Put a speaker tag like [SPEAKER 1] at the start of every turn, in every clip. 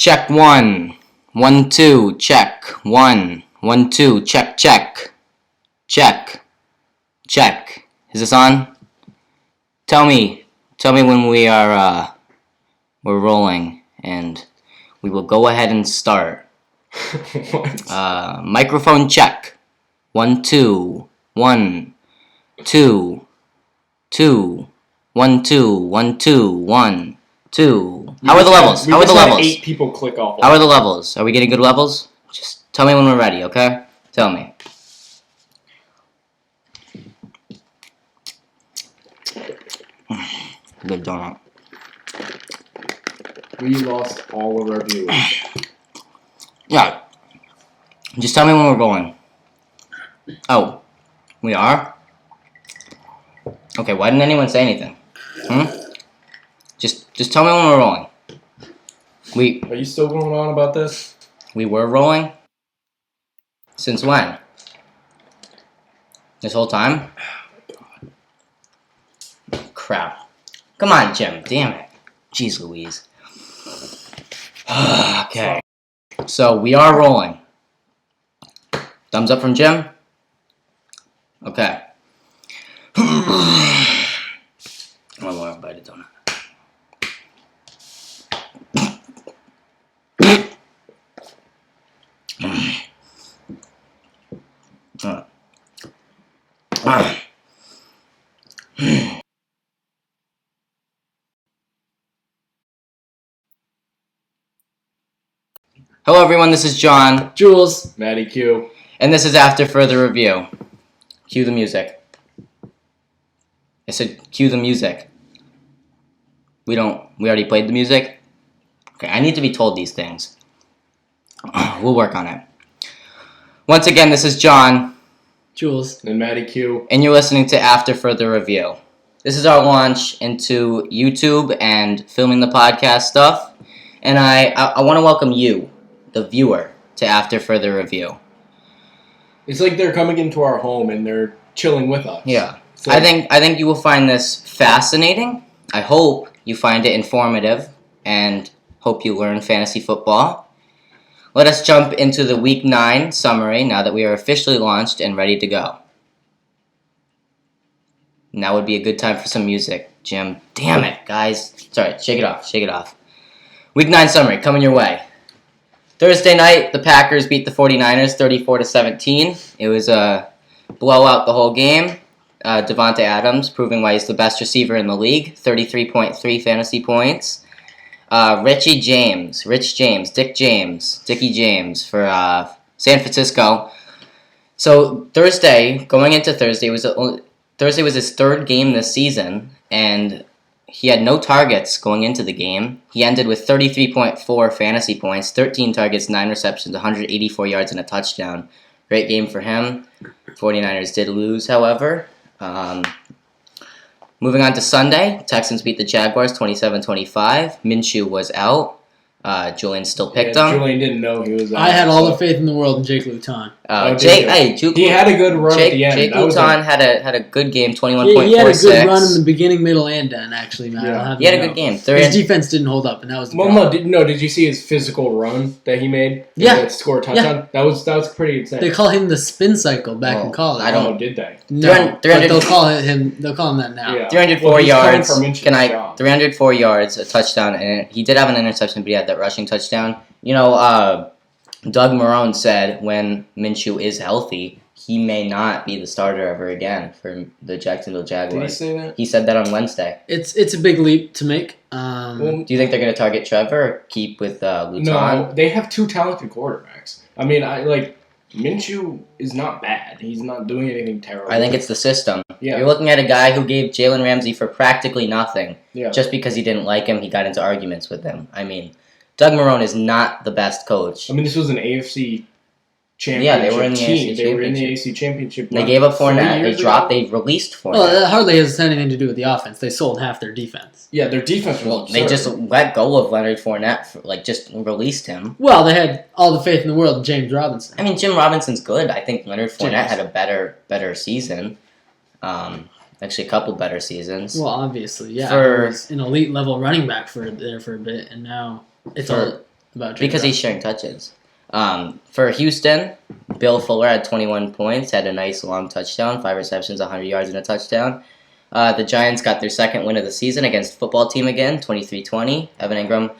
[SPEAKER 1] Check 1. 1, 2, check. 1, 1, 2, check, check. Check. Check. Is this on? Tell me when we're rolling, and we will go ahead and start. Microphone check. 1, 2, 1, 2, 2, 1, 2, 1, 2, 1, 2. How are the levels? How are the levels?
[SPEAKER 2] 8 people click off.
[SPEAKER 1] How are the levels? Are we getting good levels? Just tell me when we're ready, okay? Tell me. Good donut.
[SPEAKER 2] We lost all of our viewers.
[SPEAKER 1] Yeah. Just tell me when we're going. Oh, we are? Okay, why didn't anyone say anything? Just tell me when we're rolling.
[SPEAKER 2] Are you still going on about this?
[SPEAKER 1] We were rolling? Since when? This whole time? Crap. Come on, Jim. Damn it. Jeez Louise. Okay. So, we are rolling. Thumbs up from Jim? Okay. One more bite of donut. Hello everyone, this is John.
[SPEAKER 2] Gules. Matty Q.
[SPEAKER 1] And this is After Further Review. Cue the music. I said cue the music. We already played the music? Okay, I need to be told these things. We'll work on it. Once again, this is John.
[SPEAKER 2] Gules. And Matty Q.
[SPEAKER 1] And you're listening to After Further Review. This is our launch into YouTube and filming the podcast stuff. And I want to welcome you, the viewer, to After Further Review.
[SPEAKER 2] It's like they're coming into our home and they're chilling with us.
[SPEAKER 1] Yeah. I think you will find this fascinating. I hope you find it informative and hope you learn fantasy football. Let us jump into the Week 9 summary now that we are officially launched and ready to go. Now would be a good time for some music, Jim. Damn it, guys. Sorry, shake it off. Week 9 summary coming your way. Thursday night, the Packers beat the 49ers 34-17. It was a blowout the whole game. Devontae Adams proving why he's the best receiver in the league. 33.3 fantasy points. Dickie James for San Francisco. So going into Thursday was his third game this season, and he had no targets going into the game. He ended with 33.4 fantasy points, 13 targets, 9 receptions, 184 yards, and a touchdown. Great game for him. 49ers did lose, however. Moving on to Sunday, Texans beat the Jaguars 27-25. Minshew was out. Julian still picked him.
[SPEAKER 2] Julian didn't know he was out.
[SPEAKER 3] I had all the faith in the world in Jake Luton.
[SPEAKER 2] He had a good run at the end.
[SPEAKER 1] Jake Luton had a good game, 21.46.
[SPEAKER 3] He had a good run in the beginning, middle, and end, actually, man.
[SPEAKER 1] Yeah. He had a good game.
[SPEAKER 3] His defense didn't hold up, and that was the problem.
[SPEAKER 2] Did you see his physical run that he made?
[SPEAKER 3] Yeah.
[SPEAKER 2] Score a touchdown? Yeah. That was pretty insane.
[SPEAKER 3] They call him the spin cycle back in college.
[SPEAKER 2] Did they?
[SPEAKER 3] No, but they'll call him that now.
[SPEAKER 1] Yeah. 304 yards. 304 yards, a touchdown, and he did have an interception, but he had that rushing touchdown. Doug Marrone said when Minshew is healthy, he may not be the starter ever again for the Jacksonville Jaguars.
[SPEAKER 2] Did he say that?
[SPEAKER 1] He said that on Wednesday.
[SPEAKER 3] It's a big leap to make.
[SPEAKER 1] Do you think they're going to target Trevor or keep with Luton?
[SPEAKER 2] No, they have two talented quarterbacks. I mean, Minshew is not bad. He's not doing anything terrible.
[SPEAKER 1] I think it's the system.
[SPEAKER 2] Yeah.
[SPEAKER 1] You're looking at a guy who gave Jalen Ramsey for practically nothing.
[SPEAKER 2] Yeah.
[SPEAKER 1] Just because he didn't like him, he got into arguments with him. I mean, Doug Marrone is not the best coach.
[SPEAKER 2] I mean, this was an AFC championship.
[SPEAKER 1] Yeah, they were in the
[SPEAKER 2] team.
[SPEAKER 1] AFC
[SPEAKER 2] They were in the
[SPEAKER 1] championship.
[SPEAKER 2] AFC championship.
[SPEAKER 1] They gave up Fournette. They released Fournette.
[SPEAKER 3] Well, that hardly has anything to do with the offense. They sold half their defense.
[SPEAKER 2] Yeah, their defense was absurd.
[SPEAKER 1] They just let go of Leonard Fournette, just released him.
[SPEAKER 3] Well, they had all the faith in the world in James Robinson.
[SPEAKER 1] I mean, Jim Robinson's good. I think Leonard Fournette had a better season. Actually, a couple better seasons.
[SPEAKER 3] Well, obviously, yeah. He was an elite level running back for a bit, and now it's all about
[SPEAKER 1] because
[SPEAKER 3] J-Rob.
[SPEAKER 1] he's sharing touches. For Houston, Bill Fuller had 21 points, had a nice long touchdown, 5 receptions, 100 yards, and a touchdown. The Giants got their second win of the season against football team again, 23-20. Evan Ingram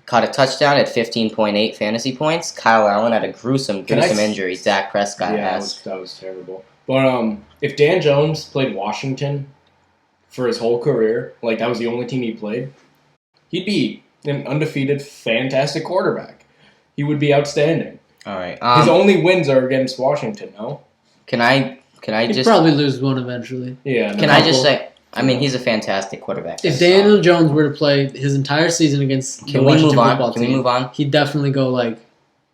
[SPEAKER 1] caught a touchdown at 15.8 fantasy points. Kyle Allen had a gruesome injury. Dak Prescott has.
[SPEAKER 2] That was terrible. But if Dan Jones played Washington for his whole career, like that was the only team he played, he'd be an undefeated, fantastic quarterback. He would be outstanding.
[SPEAKER 1] All right.
[SPEAKER 2] His only wins are against Washington, no?
[SPEAKER 1] Can I
[SPEAKER 3] He'd
[SPEAKER 1] just
[SPEAKER 3] probably lose one eventually.
[SPEAKER 2] Yeah.
[SPEAKER 1] Can I just say? I mean, he's a fantastic quarterback.
[SPEAKER 3] If Daniel Jones were to play his entire season against the
[SPEAKER 1] Can we
[SPEAKER 3] Washington
[SPEAKER 1] move on?
[SPEAKER 3] football
[SPEAKER 1] Can we
[SPEAKER 3] team,
[SPEAKER 1] move on?
[SPEAKER 3] he'd definitely go like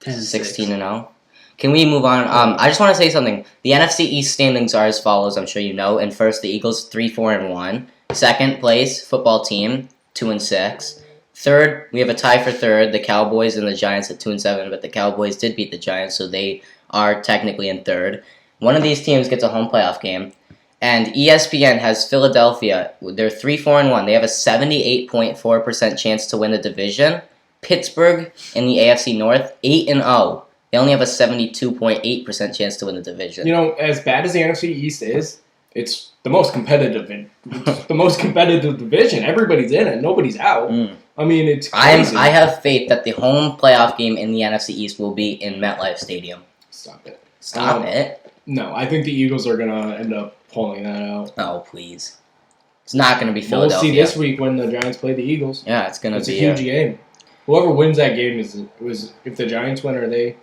[SPEAKER 3] 10
[SPEAKER 1] 16 and 0. Can we move on? I just want to say something. The NFC East standings are as follows. I'm sure you know. In first, the Eagles 3-4-1. Second place, football team 2-6. Third, we have a tie for third. The Cowboys and the Giants at 2-7. But the Cowboys did beat the Giants, so they are technically in third. One of these teams gets a home playoff game. And ESPN has Philadelphia. They're 3-4-1. They have a 78.4% chance to win the division. Pittsburgh in the AFC North 8-0. They only have a 72.8% chance to win the division.
[SPEAKER 2] You know, as bad as the NFC East is, it's the most competitive. It's the most competitive division. Everybody's in it. Nobody's out. I mean, it's crazy.
[SPEAKER 1] I have faith that the home playoff game in the NFC East will be in MetLife Stadium.
[SPEAKER 2] Stop it.
[SPEAKER 1] Stop it.
[SPEAKER 2] No, I think the Eagles are going to end up pulling that out.
[SPEAKER 1] Oh, please. It's not going to be
[SPEAKER 2] We'll
[SPEAKER 1] Philadelphia.
[SPEAKER 2] see this week when the Giants play the Eagles.
[SPEAKER 1] Yeah, it's going to be
[SPEAKER 2] a huge game. Whoever wins that game was if the Giants win, are they?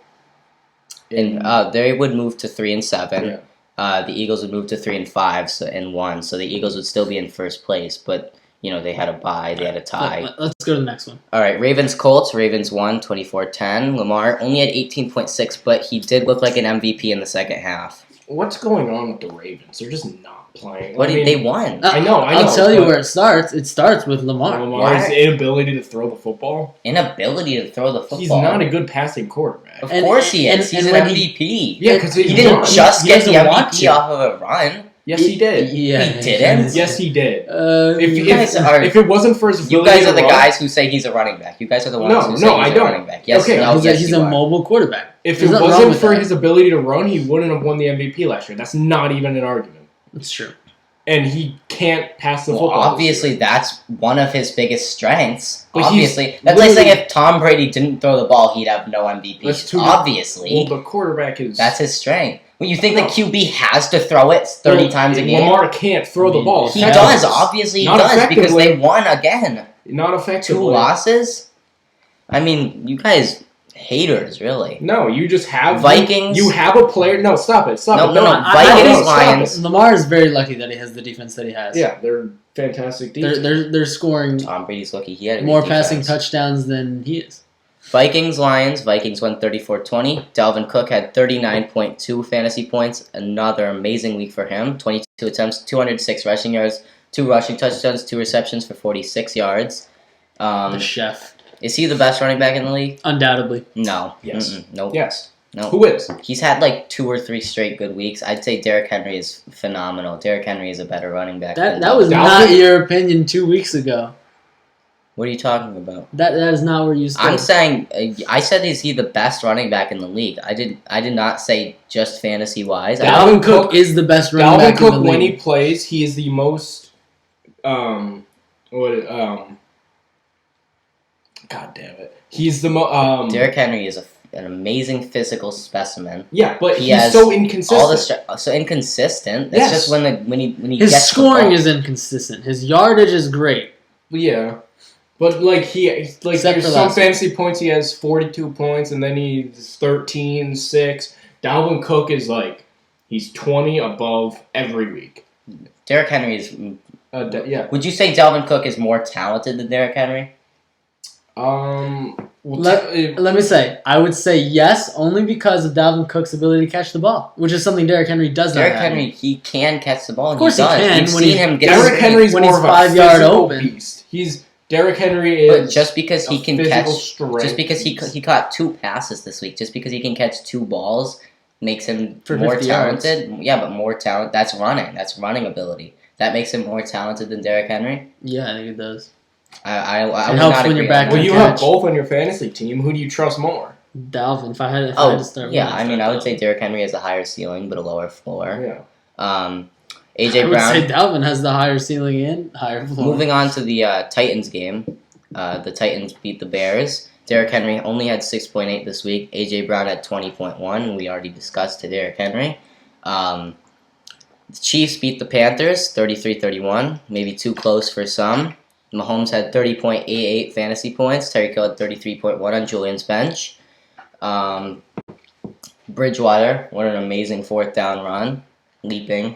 [SPEAKER 1] They would move to 3-7.
[SPEAKER 2] Yeah.
[SPEAKER 1] The Eagles would move to 3-5 and 1. So the Eagles would still be in first place, but you know they had a bye, they had a tie.
[SPEAKER 3] Let's go to the next one.
[SPEAKER 1] All right, Ravens Colts. Ravens won 24-10. Lamar only had 18.6, but he did look like an MVP in the second half.
[SPEAKER 2] What's going on with the Ravens? They're just not playing.
[SPEAKER 1] What they won?
[SPEAKER 2] I know.
[SPEAKER 3] I'll tell you where it starts. It starts with Lamar.
[SPEAKER 2] Lamar's inability to throw the football.
[SPEAKER 1] Inability to throw the football.
[SPEAKER 2] He's not a good passing quarterback.
[SPEAKER 1] Of course he is. He's an MVP.
[SPEAKER 2] Yeah, because
[SPEAKER 1] he didn't just get the MVP off of a run.
[SPEAKER 2] Yes, he did.
[SPEAKER 3] Yeah,
[SPEAKER 1] he didn't.
[SPEAKER 2] Yes, he did.
[SPEAKER 1] If
[SPEAKER 2] it wasn't for his ability
[SPEAKER 1] you guys are the
[SPEAKER 2] run,
[SPEAKER 1] guys who say he's a running back. You guys are the ones who say he's a running back. Yes,
[SPEAKER 2] okay.
[SPEAKER 3] He's a mobile quarterback.
[SPEAKER 2] If it wasn't for his ability to run, he wouldn't have won the MVP last year. That's not even an argument.
[SPEAKER 3] That's true.
[SPEAKER 2] And he can't pass the football.
[SPEAKER 1] Obviously, that's one of his biggest strengths.
[SPEAKER 2] But
[SPEAKER 1] obviously, that's like saying if Tom Brady didn't throw the ball, he'd have no MVP. Obviously,
[SPEAKER 2] well, the quarterback is
[SPEAKER 1] that's his strength. Well, you think the QB has to throw it 30 times a game?
[SPEAKER 2] Lamar can't throw the ball.
[SPEAKER 1] He does. Obviously, he does because they won again.
[SPEAKER 2] Not effectively.
[SPEAKER 1] 2 losses. I mean, you guys haters, really.
[SPEAKER 2] No, you just have
[SPEAKER 1] Vikings.
[SPEAKER 2] You have a player. No, stop it. Stop it.
[SPEAKER 1] No. Vikings, Lions.
[SPEAKER 3] Lamar is very lucky that he has the defense that he has.
[SPEAKER 2] Yeah, they're fantastic defense.
[SPEAKER 3] They're scoring.
[SPEAKER 1] Tom Brady's lucky. He had
[SPEAKER 3] more passing touchdowns than he is.
[SPEAKER 1] Vikings, Lions. Vikings won 34-20. Dalvin Cook had 39.2 fantasy points. Another amazing week for him. 22 attempts, 206 rushing yards, 2 rushing touchdowns, 2 receptions for 46 yards.
[SPEAKER 3] The chef.
[SPEAKER 1] Is he the best running back in the league?
[SPEAKER 3] Undoubtedly.
[SPEAKER 1] No.
[SPEAKER 2] Yes.
[SPEAKER 1] Nope.
[SPEAKER 2] Yes.
[SPEAKER 1] No.
[SPEAKER 2] Who is?
[SPEAKER 1] He's had like 2 or 3 straight good weeks. I'd say Derrick Henry is phenomenal. Derrick Henry is a better running back.
[SPEAKER 3] That was not your opinion 2 weeks ago.
[SPEAKER 1] What are you talking about?
[SPEAKER 3] That is not where you stood.
[SPEAKER 1] I'm saying I said is he the best running back in the league. I did not say just fantasy wise.
[SPEAKER 3] Dalvin Cook is the best running back in the league.
[SPEAKER 2] Dalvin Cook when he plays, he is the most God damn it. He's the most
[SPEAKER 1] Derrick Henry is an amazing physical specimen.
[SPEAKER 2] Yeah, but he's so inconsistent.
[SPEAKER 1] So inconsistent. It's just when he
[SPEAKER 3] his
[SPEAKER 1] gets
[SPEAKER 3] scoring is inconsistent. His yardage is great.
[SPEAKER 2] Yeah. But there's some fantasy points he has 42 points and then he's 13, 6. Dalvin Cook is he's 20 above every week.
[SPEAKER 1] Derrick Henry is
[SPEAKER 2] yeah.
[SPEAKER 1] Would you say Dalvin Cook is more talented than Derrick Henry?
[SPEAKER 3] Let me say, I would say yes, only because of Dalvin Cook's ability to catch the ball, which is something Derrick Henry does not have.
[SPEAKER 1] Derrick Henry, he can catch the ball.
[SPEAKER 3] Of course he can.
[SPEAKER 1] You've seen him get
[SPEAKER 2] Derrick Henry's
[SPEAKER 3] when
[SPEAKER 2] more
[SPEAKER 3] he's
[SPEAKER 2] of a
[SPEAKER 3] 5-yard open.
[SPEAKER 2] Beast. Derrick Henry is.
[SPEAKER 1] But just because he can catch, just because
[SPEAKER 2] beast.
[SPEAKER 1] he caught 2 passes this week, just because he can catch 2 balls, makes him
[SPEAKER 3] For
[SPEAKER 1] more
[SPEAKER 3] 50
[SPEAKER 1] talented.
[SPEAKER 3] yards.
[SPEAKER 1] Yeah, but more talent. That's running. That's running ability. That makes him more talented than Derrick Henry.
[SPEAKER 3] Yeah, I think it does.
[SPEAKER 1] I
[SPEAKER 3] It
[SPEAKER 1] would
[SPEAKER 3] helps
[SPEAKER 1] not
[SPEAKER 3] when
[SPEAKER 1] agree
[SPEAKER 3] you're back
[SPEAKER 1] on
[SPEAKER 2] Well,
[SPEAKER 3] to
[SPEAKER 1] that.
[SPEAKER 2] you have
[SPEAKER 3] catch.
[SPEAKER 2] both on your fantasy team. Who do you trust more?
[SPEAKER 3] Dalvin. If I had to start,
[SPEAKER 1] Yeah,
[SPEAKER 3] with
[SPEAKER 1] I mean,
[SPEAKER 3] start
[SPEAKER 1] I would say
[SPEAKER 3] Dalvin.
[SPEAKER 1] Derrick Henry has a higher ceiling but a lower floor.
[SPEAKER 2] Yeah.
[SPEAKER 1] AJ
[SPEAKER 3] I would
[SPEAKER 1] Brown.
[SPEAKER 3] say Dalvin has the higher ceiling and higher floor.
[SPEAKER 1] Moving on to the Titans game. The Titans beat the Bears. Derrick Henry only had 6.8 this week. AJ Brown had 20.1. We already discussed to Derrick Henry. The Chiefs beat the Panthers 33-31. Maybe too close for some. Mahomes had 30.88 fantasy points. Tyreek Hill had 33.1 on Julian's bench. Bridgewater, what an amazing fourth down run. Leaping,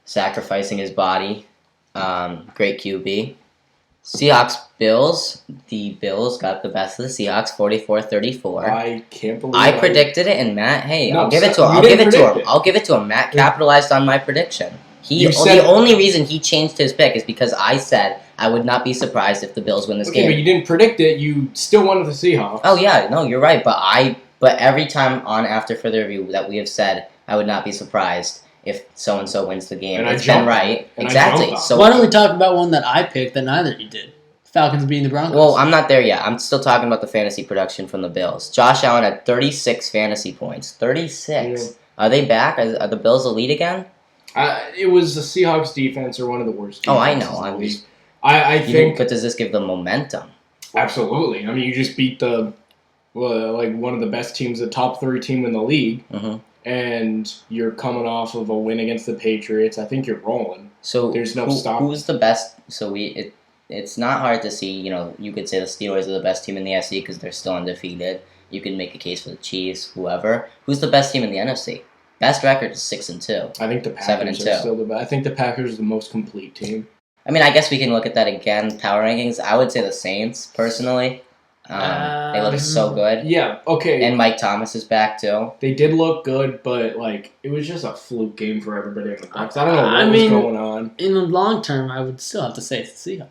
[SPEAKER 1] sacrificing his body. Great QB. Seahawks Bills. The Bills got the best of the Seahawks, 44-34.
[SPEAKER 2] I can't believe
[SPEAKER 1] I predicted it, and Matt, hey,
[SPEAKER 2] No,
[SPEAKER 1] I'll give it to
[SPEAKER 2] you
[SPEAKER 1] him. I'll
[SPEAKER 2] didn't
[SPEAKER 1] give it to him.
[SPEAKER 2] predict it.
[SPEAKER 1] I'll give it to him. Matt capitalized on my prediction.
[SPEAKER 2] You said-
[SPEAKER 1] The only reason he changed his pick is because I said I would not be surprised if the Bills win this
[SPEAKER 2] Okay,
[SPEAKER 1] game.
[SPEAKER 2] but you didn't predict it. You still wanted the Seahawks.
[SPEAKER 1] Oh yeah, no, you're right. But every time on After Further Review that we have said, I would not be surprised if so and so wins the game.
[SPEAKER 2] And I
[SPEAKER 1] It's been
[SPEAKER 2] jumped
[SPEAKER 1] right.
[SPEAKER 2] and I
[SPEAKER 1] Exactly.
[SPEAKER 2] jumped on
[SPEAKER 1] So
[SPEAKER 3] Why don't we talk about one that I picked that neither of you did? Falcons beating the Broncos.
[SPEAKER 1] well, I'm not there yet. I'm still talking about the fantasy production from the Bills. Josh Allen had 36 fantasy points. 36.
[SPEAKER 2] Yeah.
[SPEAKER 1] Are they back? Are the Bills elite again?
[SPEAKER 2] It was the Seahawks defense or one of the worst.
[SPEAKER 1] Oh, I
[SPEAKER 2] defenses
[SPEAKER 1] know.
[SPEAKER 2] in the
[SPEAKER 1] I'm
[SPEAKER 2] league.
[SPEAKER 1] just-
[SPEAKER 2] I think
[SPEAKER 1] But does this give them momentum?
[SPEAKER 2] absolutely. I mean, you just beat like one of the best teams, the top 3 team in the league,
[SPEAKER 1] Mhm.
[SPEAKER 2] and you're coming off of a win against the Patriots. I think you're rolling.
[SPEAKER 1] So
[SPEAKER 2] There's no stop.
[SPEAKER 1] Who's the best? So it's not hard to see. You could say the Steelers are the best team in the SC because they're still undefeated. You can make a case for the Chiefs, whoever. Who's the best team in the NFC? Best record is 6-2.
[SPEAKER 2] I think the
[SPEAKER 1] 7-2.
[SPEAKER 2] Packers are still the best. I think the Packers are the most complete team.
[SPEAKER 1] I mean, I guess we can look at that again. Power rankings. I would say the Saints personally. They look so good.
[SPEAKER 2] Yeah, okay.
[SPEAKER 1] And Mike Thomas is back too.
[SPEAKER 2] They did look good, but it was just a fluke game for everybody in the Bucs. I don't know what
[SPEAKER 3] I
[SPEAKER 2] was
[SPEAKER 3] mean-
[SPEAKER 2] going on.
[SPEAKER 3] in the long term, I would still have to say it's the Seahawks.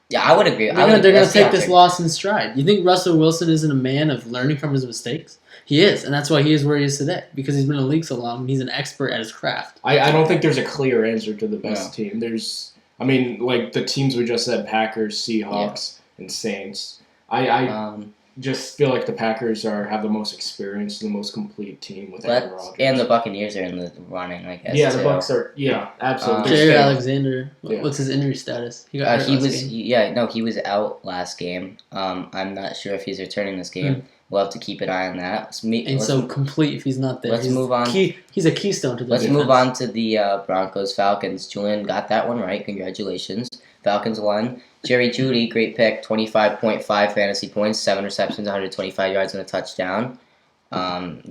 [SPEAKER 1] Yeah, I would agree.
[SPEAKER 3] They're going to
[SPEAKER 1] That's
[SPEAKER 3] take
[SPEAKER 1] the
[SPEAKER 3] this
[SPEAKER 1] answer.
[SPEAKER 3] loss in stride. You think Russell Wilson isn't a man of learning from his mistakes? He is, and that's why he is where he is today, because he's been in the league so long, and he's an expert at his craft.
[SPEAKER 2] I don't think there's a clear answer to the best team. The teams we just said, Packers, Seahawks, and Saints. I just feel like the Packers have the most experience, the most complete team with Aaron Rodgers.
[SPEAKER 1] And the Buccaneers are in the running, I guess.
[SPEAKER 2] Yeah,
[SPEAKER 1] too.
[SPEAKER 2] the Bucs are. Yeah, absolutely.
[SPEAKER 3] Jared
[SPEAKER 2] They're
[SPEAKER 3] Alexander,
[SPEAKER 2] Yeah.
[SPEAKER 3] what's his injury status? He got hurt
[SPEAKER 1] He
[SPEAKER 3] last
[SPEAKER 1] was
[SPEAKER 3] game.
[SPEAKER 1] he was out last game. I'm not sure if he's returning this game. We'll have to keep an eye on that.
[SPEAKER 3] And so complete if he's not there.
[SPEAKER 1] let's
[SPEAKER 3] He's
[SPEAKER 1] move on.
[SPEAKER 3] He's a keystone to the
[SPEAKER 1] Let's
[SPEAKER 3] defense.
[SPEAKER 1] move on to the Broncos Falcons. Julian got that one right. Congratulations. Falcons won. Jerry Jeudy, great pick. 25.5 fantasy points, 7 receptions, 125 yards, and a touchdown.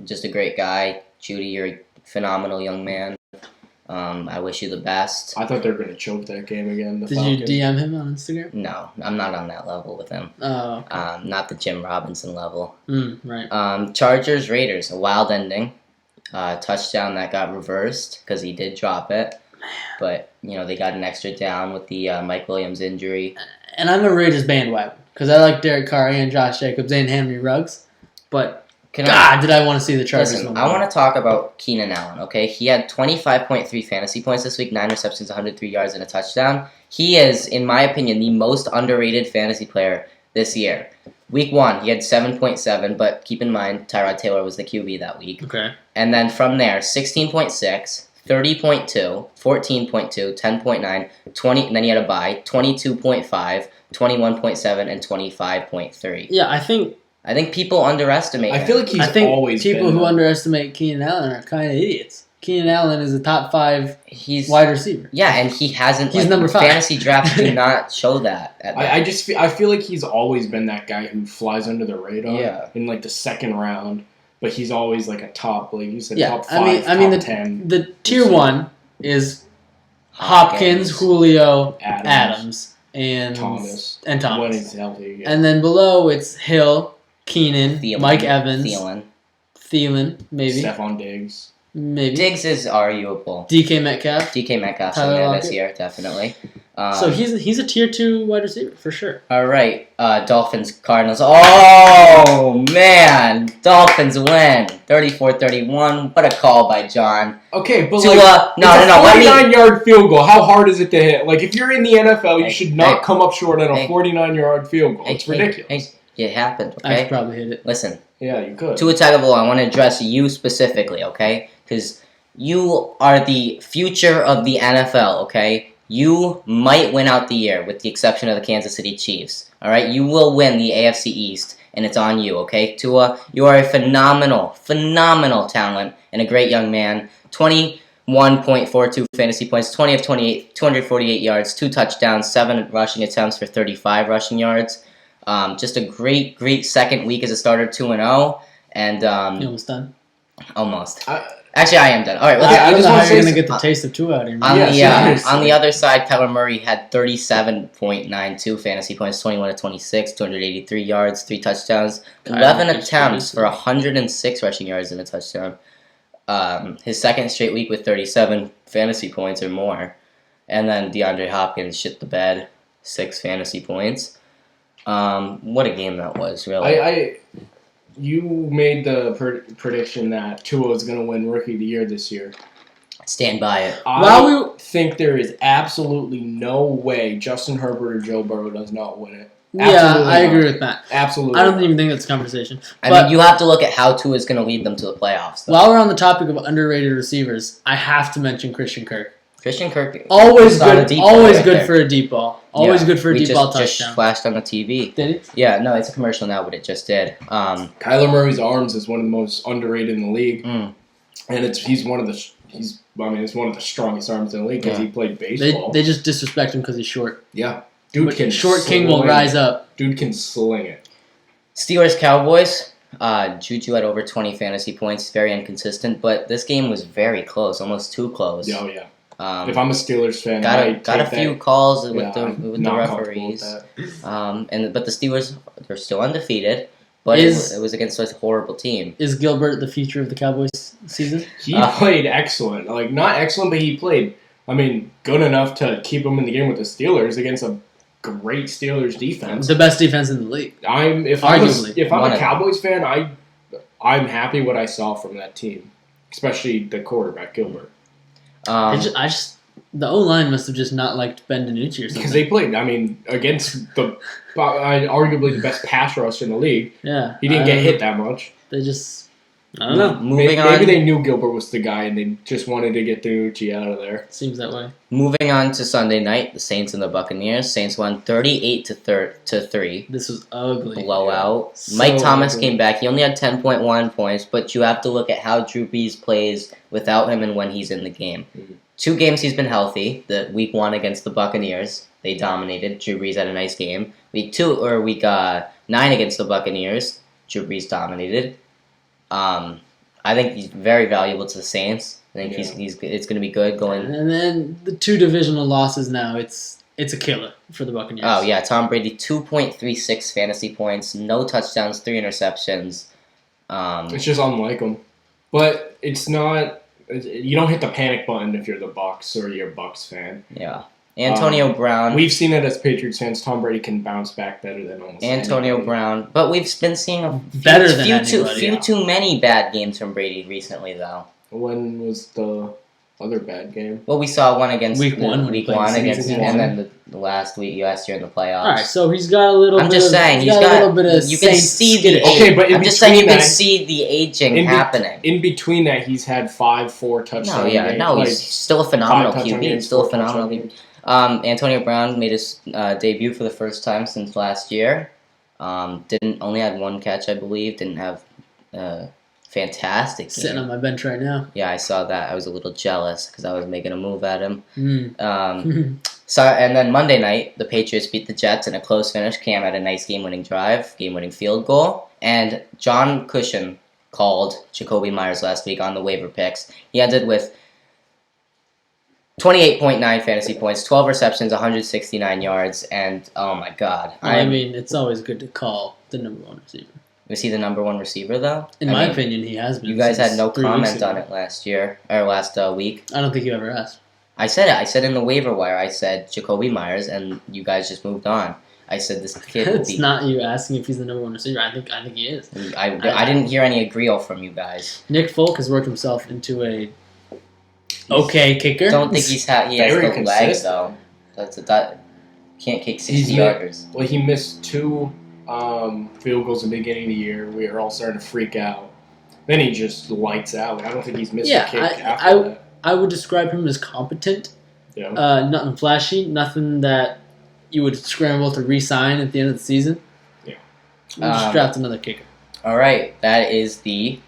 [SPEAKER 1] Just a great guy. Jeudy, you're a phenomenal young man. I wish you the best.
[SPEAKER 2] I thought they were going to choke that game again.
[SPEAKER 3] Did you DM him on Instagram?
[SPEAKER 1] No, I'm not on that level with him.
[SPEAKER 3] Oh, okay.
[SPEAKER 1] Not the Jim Robinson level.
[SPEAKER 3] Right.
[SPEAKER 1] Chargers Raiders, a wild ending. Touchdown that got reversed because he did drop it. But, they got an extra down with the Mike Williams injury.
[SPEAKER 3] And I'm a Raiders bandwagon because I like Derek Carr and Josh Jacobs and Henry Ruggs. But, did I want to see the Chargers
[SPEAKER 1] Listen,
[SPEAKER 3] win.
[SPEAKER 1] I want to talk about Keenan Allen, okay? He had 25.3 fantasy points this week, 9 receptions, 103 yards, and a touchdown. He is, in my opinion, the most underrated fantasy player this year. Week 1, he had 7.7, but keep in mind, Tyrod Taylor was the QB that week.
[SPEAKER 3] Okay.
[SPEAKER 1] And then from there, 16.6, 30.2, 14.2, 10.9, 20, and then he had a bye, 22.5, 21.7, and 25.3.
[SPEAKER 3] Yeah, I think
[SPEAKER 1] people underestimate him.
[SPEAKER 2] I feel like he's always
[SPEAKER 3] people
[SPEAKER 2] been
[SPEAKER 3] who
[SPEAKER 2] that.
[SPEAKER 3] underestimate Keenan Allen are kind of idiots. Keenan Allen is a top 5
[SPEAKER 1] He's
[SPEAKER 3] wide receiver.
[SPEAKER 1] Yeah, and he hasn't.
[SPEAKER 3] He's number 5.
[SPEAKER 1] Fantasy drafts do not show that.
[SPEAKER 2] I feel like he's always been that guy who flies under the radar.
[SPEAKER 1] Yeah.
[SPEAKER 2] In the second round, but he's always a top, like you said,
[SPEAKER 3] Yeah,
[SPEAKER 2] top 5,
[SPEAKER 3] I mean
[SPEAKER 2] top
[SPEAKER 3] the
[SPEAKER 2] 10.
[SPEAKER 3] the tier 1 is Hopkins, Julio, Adams, and
[SPEAKER 2] Thomas.
[SPEAKER 3] and Thomas.
[SPEAKER 2] When he's healthy. Yeah.
[SPEAKER 3] And then below it's Hill, Keenan,
[SPEAKER 1] Thielen,
[SPEAKER 3] Mike Evans,
[SPEAKER 1] Thielen.
[SPEAKER 3] maybe.
[SPEAKER 2] Stephon Diggs.
[SPEAKER 3] Maybe.
[SPEAKER 1] Diggs is arguable.
[SPEAKER 3] DK Metcalf.
[SPEAKER 1] DK Metcalf's in
[SPEAKER 3] Tyler
[SPEAKER 1] there
[SPEAKER 3] Lockett.
[SPEAKER 1] this year, definitely.
[SPEAKER 3] So he's a tier 2 wide receiver for sure.
[SPEAKER 1] All right, Dolphins, Cardinals. Oh, man. Dolphins win. 34-31. What a call by John.
[SPEAKER 2] Okay, but
[SPEAKER 1] No.
[SPEAKER 2] It's a 49-yard field goal. How hard is it to hit? Like, if you're in the NFL, you should not come up short on a 49-yard field goal. It's ridiculous.
[SPEAKER 1] It happened,
[SPEAKER 3] I
[SPEAKER 1] okay?
[SPEAKER 3] could probably hit it.
[SPEAKER 1] Listen.
[SPEAKER 2] Yeah, you could.
[SPEAKER 1] Tua Tagovailoa, I want to address you specifically, okay? Because you are the future of the NFL, okay? You might win out the year, with the exception of the Kansas City Chiefs. All right, you will win the AFC East, and it's on you. Okay, Tua, you are a phenomenal talent and a great young man. 21.42 fantasy points, 20 of 28, 248 yards, 2 touchdowns, 7 rushing attempts for 35 rushing yards. Just a great second week as a starter, 2-0, and
[SPEAKER 3] You almost done?
[SPEAKER 1] Almost. Actually, I am done. All right.
[SPEAKER 3] I just want to say you're going to get the taste of Tua out here.
[SPEAKER 1] On the other side, Kyler Murray had 37.92 fantasy points, 21 of 26, 283 yards, 3 touchdowns, 11 attempts for 106 rushing yards and a touchdown. His second straight week with 37 fantasy points or more. And then DeAndre Hopkins shit the bed, 6 fantasy points. What a game that was, really.
[SPEAKER 2] You made the prediction that Tua was going to win Rookie of the Year this year.
[SPEAKER 1] Stand by it.
[SPEAKER 2] I think there is absolutely no way Justin Herbert or Joe Burrow does not win it.
[SPEAKER 3] Absolutely I agree with Matt.
[SPEAKER 2] Absolutely.
[SPEAKER 3] I don't even think that's a conversation.
[SPEAKER 1] I mean, you have to look at how Tua is going to lead them to the playoffs, though.
[SPEAKER 3] While we're on the topic of underrated receivers, I have to mention Christian Kirk.
[SPEAKER 1] Christian Kirk
[SPEAKER 3] always good for a deep ball. Always good for a deep ball touchdown.
[SPEAKER 1] Just flashed on the TV.
[SPEAKER 3] Did he?
[SPEAKER 1] Yeah, no, it's a commercial now, but it just did.
[SPEAKER 2] Kyler Murray's arms is one of the most underrated in the league, and it's one of the strongest arms in the league because he played baseball.
[SPEAKER 3] They just disrespect him because he's short.
[SPEAKER 2] Yeah, dude can
[SPEAKER 3] short king will rise up.
[SPEAKER 2] Dude can sling it.
[SPEAKER 1] Steelers Cowboys. Juju had over 20 fantasy points. Very inconsistent, but this game was very close, almost too close.
[SPEAKER 2] Oh yeah. If I'm a Steelers fan,
[SPEAKER 1] got a few calls with the referees. But the Steelers, they're still undefeated, but it was against such a horrible team.
[SPEAKER 3] Is Gilbert the future of the Cowboys season?
[SPEAKER 2] He played excellent. Like, not excellent, but he played, good enough to keep him in the game with the Steelers against a great Steelers defense.
[SPEAKER 3] The best defense in the league.
[SPEAKER 2] If I'm a Cowboys fan, I'm happy what I saw from that team, especially the quarterback, Gilbert.
[SPEAKER 3] The O-line must have just not liked Ben DiNucci or something.
[SPEAKER 2] Because they played, against arguably the best pass rush in the league.
[SPEAKER 3] Yeah.
[SPEAKER 2] He didn't get hit that much.
[SPEAKER 3] They just, I don't know.
[SPEAKER 2] Maybe they knew Gilbert was the guy and they just wanted to get DiNucci out of there.
[SPEAKER 3] Seems that way.
[SPEAKER 1] Moving on to Sunday night, the Saints and the Buccaneers. Saints won 38-3.
[SPEAKER 3] This was ugly.
[SPEAKER 1] Blowout.
[SPEAKER 3] So
[SPEAKER 1] Mike Thomas
[SPEAKER 3] ugly.
[SPEAKER 1] came back. He only had 10.1 points, but you have to look at how Drew Brees plays without him and when he's in the game.
[SPEAKER 2] Mm-hmm.
[SPEAKER 1] 2 games he's been healthy. The week 1 against the Buccaneers, they dominated. Drew Brees had a nice game. Week 9 against the Buccaneers, Drew Brees dominated. I think he's very valuable to the Saints. I think it's going to be good going.
[SPEAKER 3] And then the 2 divisional losses now, it's a killer for the Buccaneers.
[SPEAKER 1] Oh yeah, Tom Brady 2.36 fantasy points, no touchdowns, 3 interceptions.
[SPEAKER 2] It's just unlike him, but it's not. You don't hit the panic button if you're the Bucs or you're a Bucs fan.
[SPEAKER 1] Yeah. Antonio Brown.
[SPEAKER 2] We've seen it as Patriots fans. Tom Brady can bounce back better than almost
[SPEAKER 1] Antonio
[SPEAKER 2] anybody.
[SPEAKER 1] Brown. But we've been seeing few too many bad games from Brady recently, though.
[SPEAKER 2] When was the other bad game?
[SPEAKER 1] Well, we saw one against
[SPEAKER 3] week 1
[SPEAKER 1] against, and then the last week last year in the playoffs.
[SPEAKER 3] All right, so he's got a little.
[SPEAKER 1] I'm just saying
[SPEAKER 3] he's got a little bit of.
[SPEAKER 1] You can see the.
[SPEAKER 2] Okay, but
[SPEAKER 1] I'm just saying you can see the aging happening.
[SPEAKER 2] In between that, he's had 4 touchdowns.
[SPEAKER 1] He's still a phenomenal QB. Still a phenomenal QB. Antonio Brown made his debut for the first time since last year. Only had 1 catch, I believe. Didn't have fantastic game.
[SPEAKER 3] Sitting on my bench right now.
[SPEAKER 1] Yeah, I saw that. I was a little jealous because I was making a move at him.
[SPEAKER 3] So
[SPEAKER 1] and then Monday night, the Patriots beat the Jets in a close finish. Cam had a nice game-winning drive, game-winning field goal, and John Cushion called Jacoby Myers last week on the waiver picks. He ended with 28.9 fantasy points, 12 receptions, 169 yards, and oh my god.
[SPEAKER 3] It's always good to call the number 1 receiver.
[SPEAKER 1] Was he the number 1 receiver, though?
[SPEAKER 3] In my opinion, he has been.
[SPEAKER 1] You guys had no comment on it last week.
[SPEAKER 3] I don't think you ever asked.
[SPEAKER 1] I said it. I said in the waiver wire. I said Jacoby Myers, and you guys just moved on. I said this kid will
[SPEAKER 3] It's
[SPEAKER 1] be.
[SPEAKER 3] not you asking if he's the number one receiver. I think he is.
[SPEAKER 1] I didn't hear any agreeal from you guys.
[SPEAKER 3] Nick Folk has worked himself into a okay kicker.
[SPEAKER 1] I don't think he has
[SPEAKER 2] Very
[SPEAKER 1] the legs
[SPEAKER 2] consistent.
[SPEAKER 1] though. That can't kick 60
[SPEAKER 2] He's
[SPEAKER 1] yarders.
[SPEAKER 2] Well, he missed 2 field goals in the beginning of the year. We were all starting to freak out. Then he just lights out. I don't think he's missed a kick after that.
[SPEAKER 3] I would describe him as competent.
[SPEAKER 2] Yeah.
[SPEAKER 3] Nothing flashy. Nothing that you would scramble to re-sign at the end of the season.
[SPEAKER 2] Yeah.
[SPEAKER 3] We'll just draft another kicker.
[SPEAKER 1] All right, that is the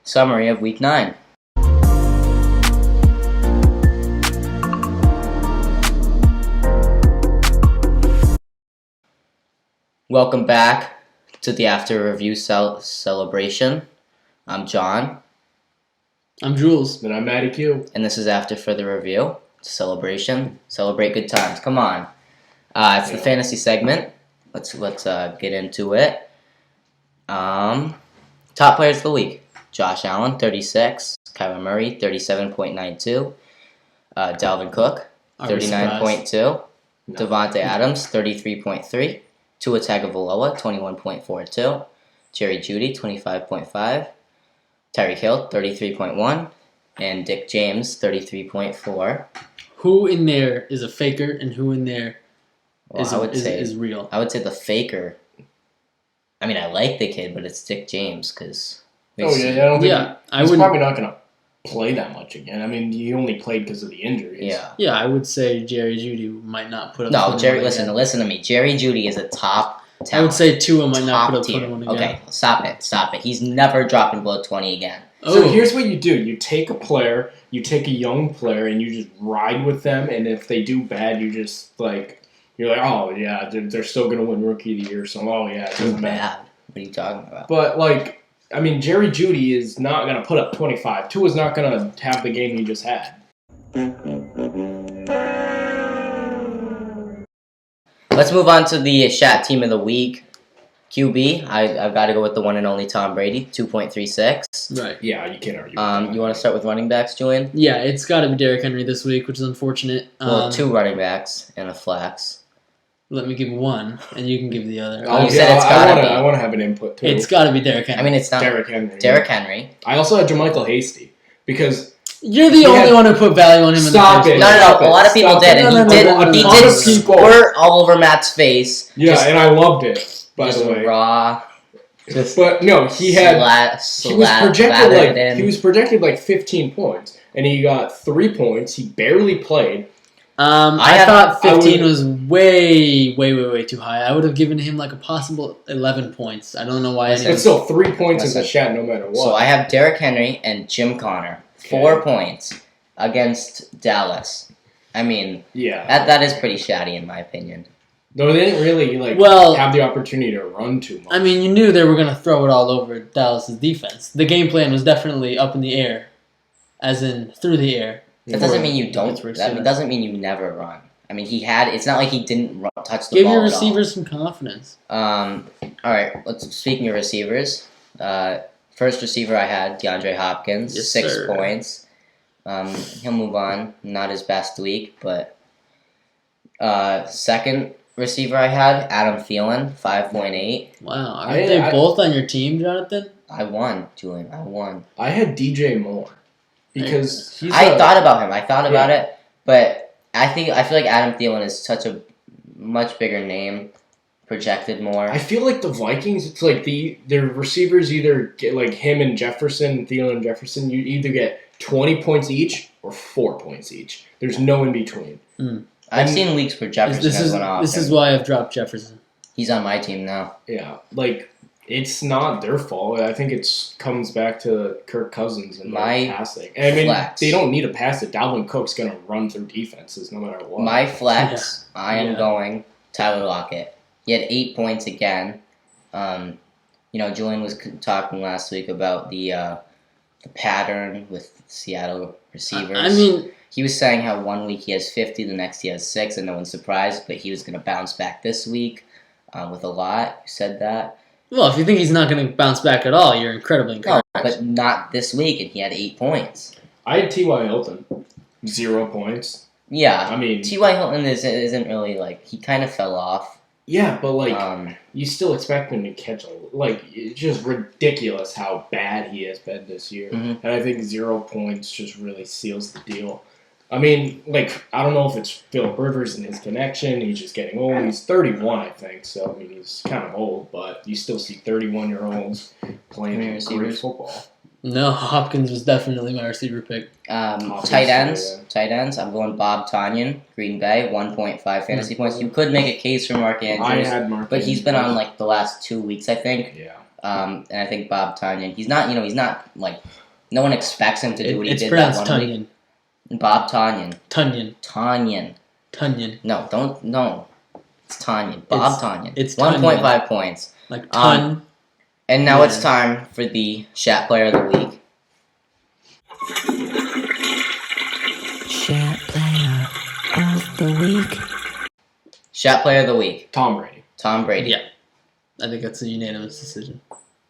[SPEAKER 1] summary of Week 9. Welcome back to the after review celebration. I'm John,
[SPEAKER 3] I'm Gules.
[SPEAKER 2] Then I'm Matty Q.
[SPEAKER 1] and this is after further review celebration. Celebrate good times. Come on, it's the fantasy segment. Let's get into it. Top players of the week: Josh Allen, 36; Kyler Murray, 37.92; Dalvin Cook, 39.2; Devontae Adams, 33.3; Tua Tagovailoa, 21.42; Jerry Jeudy, 25.5; Tyreek Hill, 33.1; and Dick James, 33.4.
[SPEAKER 3] Who in there is a faker and who in there
[SPEAKER 1] Well,
[SPEAKER 3] is real?
[SPEAKER 1] I would say the faker. I mean, I like the kid, but it's Dick James because.
[SPEAKER 2] I don't think
[SPEAKER 3] I
[SPEAKER 2] he's
[SPEAKER 3] would.
[SPEAKER 2] probably not going to play that much again. I mean, he only played because of the injuries.
[SPEAKER 1] Yeah.
[SPEAKER 3] Yeah, I would say Jerry Jeudy might not put up.
[SPEAKER 1] No,
[SPEAKER 3] 21
[SPEAKER 1] Jerry.
[SPEAKER 3] again.
[SPEAKER 1] Listen to me. Jerry Jeudy is a top. Talent.
[SPEAKER 3] I would say Tua might not put up
[SPEAKER 1] tier.
[SPEAKER 3] 21 again.
[SPEAKER 1] Okay, stop it. He's never dropping below 20 again.
[SPEAKER 2] So here's what you do. You take a player, you take a young player, and you just ride with them, and if they do bad, you just, you're like, oh, yeah, they're still going to win Rookie of the Year, so, oh, yeah, it doesn't matter.
[SPEAKER 1] Bad. What are you talking about?
[SPEAKER 2] But, I mean, Jerry Jeudy is not going to put up 25. Tua's not going to have the game he just had.
[SPEAKER 1] Let's move on to the Shat Team of the Week. QB, I've got to go with the one and only Tom Brady, 2.36.
[SPEAKER 3] Right.
[SPEAKER 2] Yeah, you can't argue with that.
[SPEAKER 1] You want to start with running backs, Julian?
[SPEAKER 3] Yeah, it's got to be Derrick Henry this week, which is unfortunate.
[SPEAKER 1] Well, 2 running backs and a flex.
[SPEAKER 3] Let me give one, and you can give the other.
[SPEAKER 1] Oh, you said it's gotta be.
[SPEAKER 2] I want to have an input, too.
[SPEAKER 3] It's got to be Derrick Henry.
[SPEAKER 1] I mean, it's not
[SPEAKER 2] Derrick Henry.
[SPEAKER 1] Derrick Henry.
[SPEAKER 2] I also had Jermichael Hasty, because...
[SPEAKER 3] You're the only one who put value on him.
[SPEAKER 2] Stop
[SPEAKER 3] in
[SPEAKER 2] it.
[SPEAKER 3] the first
[SPEAKER 1] No.
[SPEAKER 3] place.
[SPEAKER 1] A lot of people did, and he did squirt all over Matt's face.
[SPEAKER 2] Yeah, and I loved it, by the way.
[SPEAKER 1] Raw. Just
[SPEAKER 2] But no, he was projected like 15 points, and he got 3 points. He barely played.
[SPEAKER 3] I thought 15 was way too high. I would have given him like a possible 11 points. I don't know why.
[SPEAKER 2] But still, 3 points is a shot no matter what.
[SPEAKER 1] So I have Derrick Henry and Jim Connor, 4 points against Dallas. I mean,
[SPEAKER 2] yeah,
[SPEAKER 1] that is pretty shatty in my opinion.
[SPEAKER 2] No, they didn't really have the opportunity to run too much.
[SPEAKER 3] I mean, you knew they were going to throw it all over Dallas' defense. The game plan was definitely up in the air, as in through the air.
[SPEAKER 1] That doesn't mean you don't. That doesn't mean you never run. I mean, it's not like he didn't touch the ball.
[SPEAKER 3] Give your receivers some confidence.
[SPEAKER 1] All right. Speaking of receivers, first receiver I had DeAndre Hopkins,
[SPEAKER 3] Yes,
[SPEAKER 1] 6
[SPEAKER 3] sir.
[SPEAKER 1] points. He'll move on. Not his best week, but second receiver I had Adam Thielen, 5.8.
[SPEAKER 3] Wow, aren't they both on your team, Jonathan?
[SPEAKER 1] I won, Julian. I won.
[SPEAKER 2] I had DJ Moore because
[SPEAKER 1] I thought about him. I thought about it, but I feel like Adam Thielen is such a much bigger name, projected more.
[SPEAKER 2] I feel like the Vikings. It's like their receivers either get like him and Jefferson, Thielen and Jefferson. You either get 20 points each or 4 points each. There's no in between.
[SPEAKER 1] I've seen weeks where Jefferson has went off.
[SPEAKER 3] This is why I've dropped Jefferson.
[SPEAKER 1] He's on my team now.
[SPEAKER 2] Yeah, it's not their fault. I think it comes back to Kirk Cousins and their passing. And I mean, they don't need to pass it. Dalvin Cook's going to run through defenses no matter what.
[SPEAKER 1] My flex, I am going Tyler Lockett. He had 8 points again. Julian was talking last week about the pattern with Seattle receivers.
[SPEAKER 3] I mean,
[SPEAKER 1] he was saying how 1 week he has 50, the next he has 6, and no one's surprised, but he was going to bounce back this week with a lot. He said that.
[SPEAKER 3] Well, if you think he's not going to bounce back at all, you're incredibly encouraged.
[SPEAKER 1] No, but not this week, and he had 8 points.
[SPEAKER 2] I had T.Y. Hilton. 0 points.
[SPEAKER 1] Yeah.
[SPEAKER 2] I mean,
[SPEAKER 1] T.Y. Hilton isn't really, like, he kind of fell off.
[SPEAKER 2] yeah, but, like, you still expect him to catch it's just ridiculous how bad he has been this year.
[SPEAKER 1] Mm-hmm.
[SPEAKER 2] And I think 0 points just really seals the deal. I mean, like, I don't know if it's Philip Rivers and his connection. He's just getting old. He's 31, I think. So, I mean, he's kind of old, but you still see 31-year-olds playing great football.
[SPEAKER 3] No, Hopkins was definitely my receiver pick.
[SPEAKER 1] Tight ends. I'm going Bob Tonyan, Green Bay, 1.5 fantasy points. You could make a case for Mark Andrews,
[SPEAKER 2] I had Mark
[SPEAKER 1] but he's been
[SPEAKER 2] Andrews.
[SPEAKER 1] on like the last 2 weeks, I think.
[SPEAKER 2] Yeah.
[SPEAKER 1] And I think Bob Tonyan. He's not like no one expects him to do what he did that
[SPEAKER 3] pronounced
[SPEAKER 1] one
[SPEAKER 3] Tunyon.
[SPEAKER 1] week. Bob Tonyan.
[SPEAKER 3] Tunyon.
[SPEAKER 1] No. It's Tonyan. Bob Tonyan.
[SPEAKER 3] It's
[SPEAKER 1] 1.5 points.
[SPEAKER 3] Like ton.
[SPEAKER 1] And now it's time for the Shat Player of the Week.
[SPEAKER 4] Shat Player of the Week.
[SPEAKER 1] Shat Player of the Week.
[SPEAKER 2] Tom Brady.
[SPEAKER 1] Tom Brady.
[SPEAKER 3] Yeah. I think that's a unanimous decision.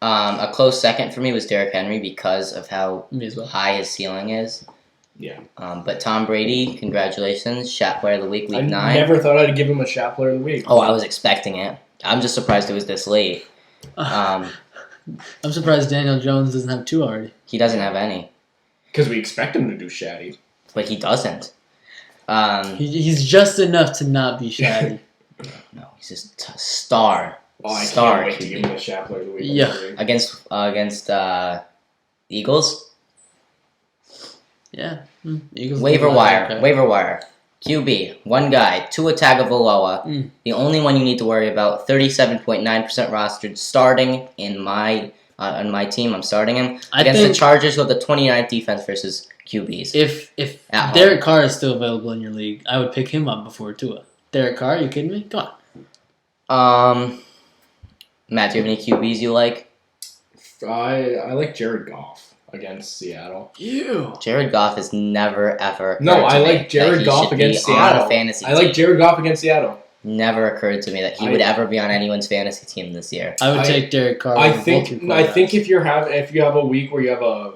[SPEAKER 1] A close second for me was Derrick Henry because of how
[SPEAKER 3] Me as well.
[SPEAKER 1] high his ceiling is.
[SPEAKER 2] Yeah.
[SPEAKER 1] But Tom Brady, congratulations. Shat Player of the Week, Week 9.
[SPEAKER 2] I never thought I'd give him a Shat Player of the Week.
[SPEAKER 1] Oh, I was expecting it. I'm just surprised it was this late.
[SPEAKER 3] I'm surprised Daniel Jones doesn't have 2 already.
[SPEAKER 1] He doesn't have any.
[SPEAKER 2] Because we expect him to do Shatty.
[SPEAKER 1] But he doesn't.
[SPEAKER 3] He's just enough to not be shabby.
[SPEAKER 1] No, he's just a star.
[SPEAKER 2] Oh, I
[SPEAKER 1] Star
[SPEAKER 2] can't wait to
[SPEAKER 1] QB.
[SPEAKER 2] give him a Shat Player of the Week.
[SPEAKER 3] Yeah.
[SPEAKER 1] Against Eagles.
[SPEAKER 3] Yeah. Eagles
[SPEAKER 1] Waiver wire.
[SPEAKER 3] okay.
[SPEAKER 1] Waiver wire. QB. One guy. Tua Tagovailoa. The only one you need to worry about. 37.9% rostered. Starting in my on my team. I'm starting him. Against the Chargers with the 29th defense versus QBs.
[SPEAKER 3] If
[SPEAKER 1] At home.
[SPEAKER 3] Derek Carr is still available in your league, I would pick him up before Tua. Derek Carr, you kidding me? Come
[SPEAKER 1] on. Matt, do you have any QBs you like?
[SPEAKER 2] I like Jared Goff against Seattle.
[SPEAKER 3] Ew.
[SPEAKER 1] Jared Goff has never ever.
[SPEAKER 2] No,
[SPEAKER 1] occurred to
[SPEAKER 2] I
[SPEAKER 1] me
[SPEAKER 2] like Jared
[SPEAKER 1] that he
[SPEAKER 2] Goff
[SPEAKER 1] should
[SPEAKER 2] against
[SPEAKER 1] be on
[SPEAKER 2] Seattle.
[SPEAKER 1] a fantasy
[SPEAKER 2] I like
[SPEAKER 1] team.
[SPEAKER 2] Jared Goff against Seattle.
[SPEAKER 1] Never occurred to me that he would ever be on anyone's fantasy team this year.
[SPEAKER 3] I would take Derek Carr.
[SPEAKER 2] I
[SPEAKER 3] over both
[SPEAKER 2] think
[SPEAKER 3] your
[SPEAKER 2] I think
[SPEAKER 3] quarterbacks.
[SPEAKER 2] if you have a week where you have a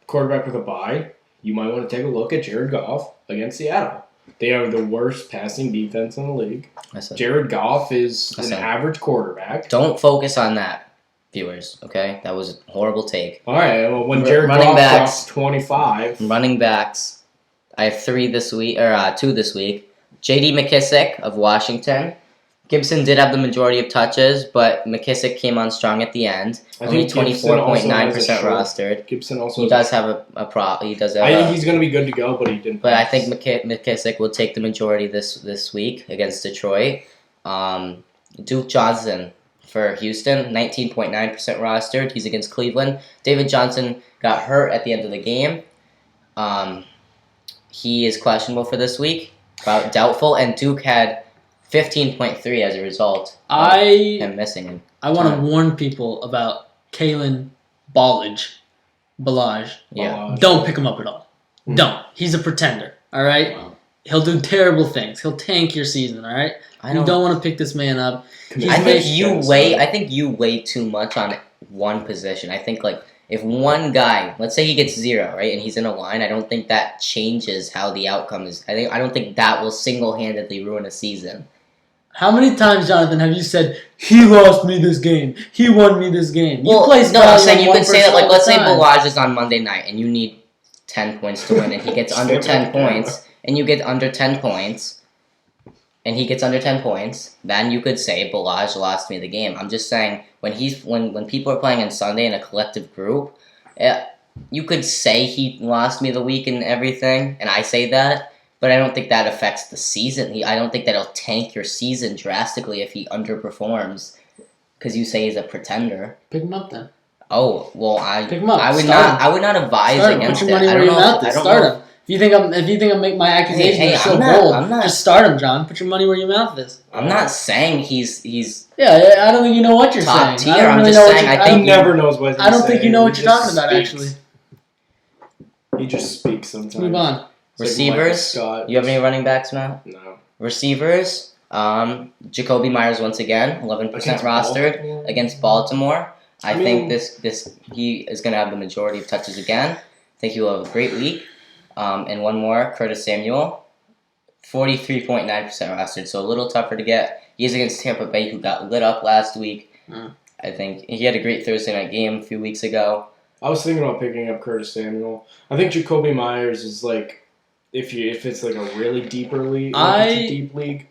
[SPEAKER 2] quarterback with a bye, you might want to take a look at Jared Goff against Seattle. They are the worst passing defense in the league. Jared Goff is an average quarterback.
[SPEAKER 1] Don't focus on that, viewers. Okay, that was a horrible take.
[SPEAKER 2] All right. Well, when Jared
[SPEAKER 1] Running
[SPEAKER 2] Goff
[SPEAKER 1] backs.
[SPEAKER 2] drops 25,
[SPEAKER 1] Running backs. I have 2 this week. J.D. McKissick of Washington. Gibson did have the majority of touches, but McKissick came on strong at the end. Only 24.9% rostered.
[SPEAKER 2] Gibson also
[SPEAKER 1] He does have a prop. He does have
[SPEAKER 2] I think he's going to be good to go, but he didn't.
[SPEAKER 1] But I think McKissick will take the majority this week against Detroit. Duke Johnson for Houston, 19.9% rostered. He's against Cleveland. David Johnson got hurt at the end of the game. He is questionable for this week. About doubtful, and Duke had 15.3 as a result of him missing him.
[SPEAKER 3] I want to warn people about Kalen Ballage.
[SPEAKER 1] Yeah.
[SPEAKER 3] Don't pick him up at all. Don't. He's a pretender. All right.
[SPEAKER 2] Wow.
[SPEAKER 3] He'll do terrible things. He'll tank your season. All right. You don't want to pick this man up.
[SPEAKER 1] I think you weigh too much on one position. I think like if one guy, let's say he gets 0, right, and he's in a line, I don't think that changes how the outcome is. I don't think that will single-handedly ruin a season.
[SPEAKER 3] How many times, Jonathan, have you said, he lost me this game, he won me this game?
[SPEAKER 1] I'm saying you could say that, like, let's say Balaj is on Monday night, and you need 10 points to win, and he gets under 10 points, and you get under 10 points, and he gets under 10 points, then you could say Balaj lost me the game. I'm just saying, when people are playing on Sunday in a collective group, you could say he lost me the week and everything, and I say that, but I don't think that affects the season. I don't think that'll tank your season drastically if he underperforms, because you say he's a pretender.
[SPEAKER 3] Pick him up then.
[SPEAKER 1] Oh well,
[SPEAKER 3] pick him up.
[SPEAKER 1] I would not advise against it.
[SPEAKER 3] Put your money where your mouth is. Start him. If you think I'm make my accusations so bold, just start him, John. Put your money where your mouth is.
[SPEAKER 1] I'm not saying he's.
[SPEAKER 3] Yeah, I don't think you know what you're
[SPEAKER 1] top
[SPEAKER 3] saying.
[SPEAKER 1] tier. I'm just saying. I think
[SPEAKER 2] he never knows what he's saying.
[SPEAKER 3] I don't think you know what you're talking about. Actually,
[SPEAKER 2] he just speaks sometimes.
[SPEAKER 3] Move on.
[SPEAKER 1] Receivers. You have any running backs, Matt?
[SPEAKER 2] No.
[SPEAKER 1] Receivers. Jacoby Myers once again, 11% rostered against Baltimore. I think he is going to have the majority of touches again. I think he will have a great week. And one more, Curtis Samuel, 43.9% rostered, so a little tougher to get. He's against Tampa Bay, who got lit up last week. I think he had a great Thursday night game a few weeks ago.
[SPEAKER 2] I was thinking about picking up Curtis Samuel. I think Jacoby Myers is like, if it's like a really deeper league, like it's a deep league.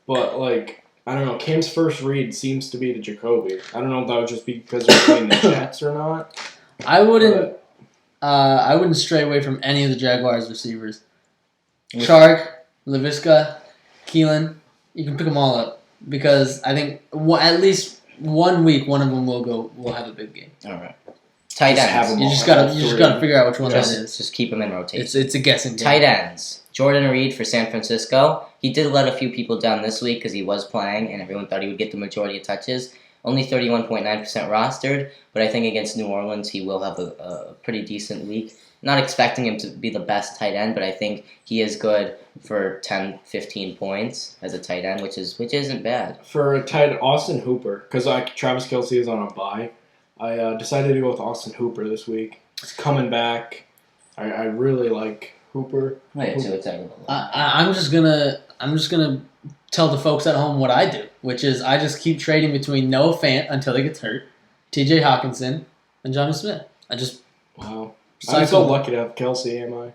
[SPEAKER 2] But like, I don't know. Cam's first read seems to be to Jacoby. I don't know if that would just be because they're playing the Jets or not.
[SPEAKER 3] I wouldn't stray away from any of the Jaguars receivers. Chark, Laviska, Keelan, you can pick them all up because I think at least 1 week one of them will have a big game.
[SPEAKER 1] All right. Tight ends.
[SPEAKER 3] You just gotta figure out which one that is.
[SPEAKER 1] Just keep them in rotation.
[SPEAKER 3] It's a guessing game.
[SPEAKER 1] Tight ends. Jordan Reed for San Francisco. He did let a few people down this week because he was playing and everyone thought he would get the majority of touches. Only 31.9% rostered, but I think against New Orleans he will have a pretty decent week. Not expecting him to be the best tight end, but I think he is good for 10, 15 points as a tight end, which isn't bad.
[SPEAKER 2] For a tight Austin Hooper, because Travis Kelce is on a bye, I decided to go with Austin Hooper this week. He's coming back. I really like Hooper.
[SPEAKER 3] I'm just gonna tell the folks at home what I do, which is I just keep trading between Noah Fant until he gets hurt, T.J. Hawkinson, and Jonnu Smith.
[SPEAKER 2] Wow. I'm so lucky to have Kelce, am I?